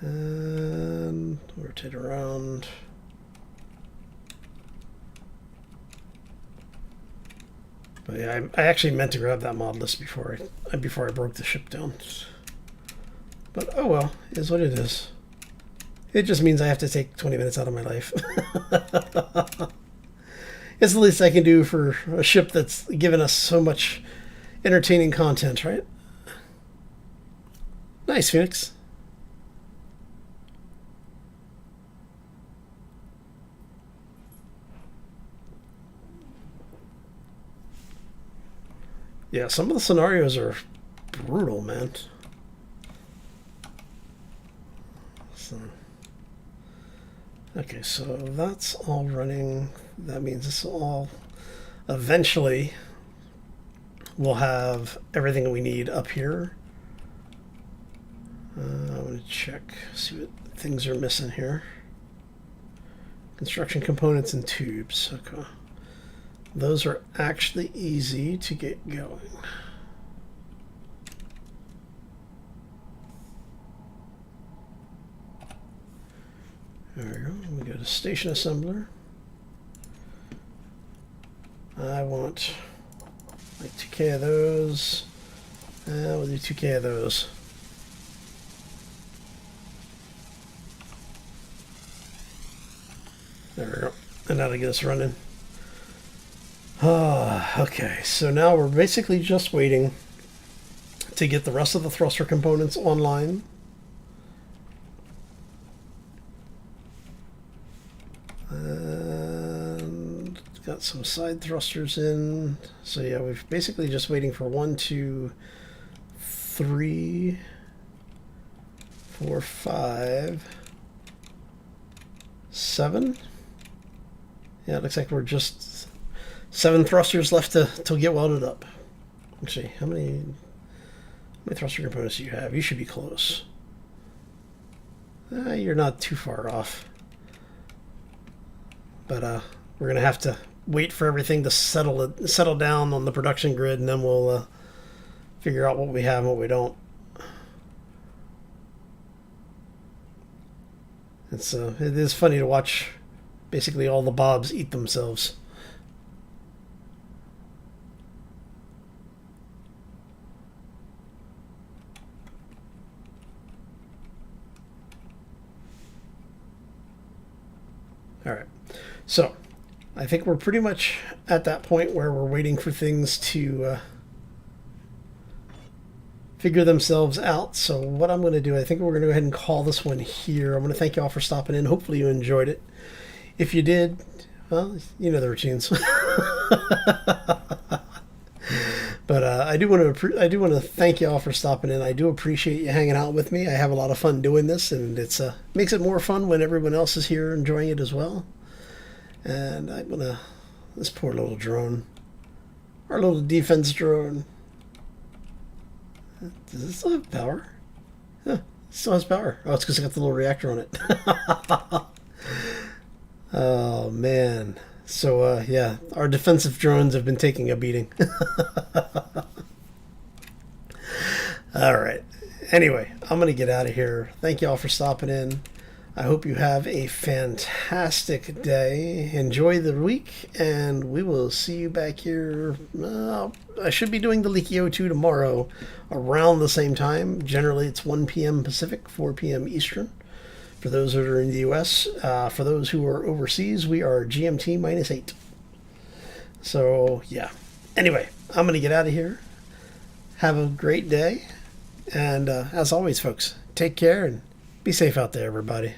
And rotate around. But yeah, I actually meant to grab that mod list before I broke the ship down. But oh well, it is what it is. It just means I have to take 20 minutes out of my life. It's the least I can do for a ship that's given us so much entertaining content, right? Nice, Phoenix. Yeah, some of the scenarios are brutal, man. Okay, so that's all running. That means this all eventually we'll have everything we need up here. I'm going to check, see what things are missing here. Construction components and tubes. Okay. Those are actually easy to get going. There we go. We go to station assembler. I want like 2K of those. We'll do 2K of those. There we go. And that'll get us running. Okay, so now we're basically just waiting to get the rest of the thruster components online. And got some side thrusters in. So yeah, we're basically just waiting for 1, 2, 3, 4, 5, 7. Yeah, it looks like we're just 7 thrusters left to get welded up. Actually, how many thruster components do you have? You should be close. You're not too far off. But we're going to have to wait for everything to settle down on the production grid, and then we'll figure out what we have and what we don't. It is funny to watch basically all the bobs eat themselves. All right. So, I think we're pretty much at that point where we're waiting for things to figure themselves out. So what I'm going to do, I think we're going to go ahead and call this one here. I'm going to thank you all for stopping in. Hopefully you enjoyed it. If you did, well, you know the routines. But I do want to thank you all for stopping in. I do appreciate you hanging out with me. I have a lot of fun doing this, and it's makes it more fun when everyone else is here enjoying it as well. And I'm gonna this poor little drone, our little defense drone. Does it still have power? Yeah, it still has power. Oh, it's because I got the little reactor on it. Oh man. So yeah, our defensive drones have been taking a beating. All right. Anyway, I'm going to get out of here. Thank you all for stopping in. I hope you have a fantastic day. Enjoy the week, and we will see you back here. I should be doing the Leaky O2 tomorrow around the same time. Generally, it's 1 p.m. Pacific, 4 p.m. Eastern. For those that are in the U.S., for those who are overseas, we are GMT -8. So, yeah. Anyway, I'm going to get out of here. Have a great day. And as always, folks, take care and be safe out there, everybody.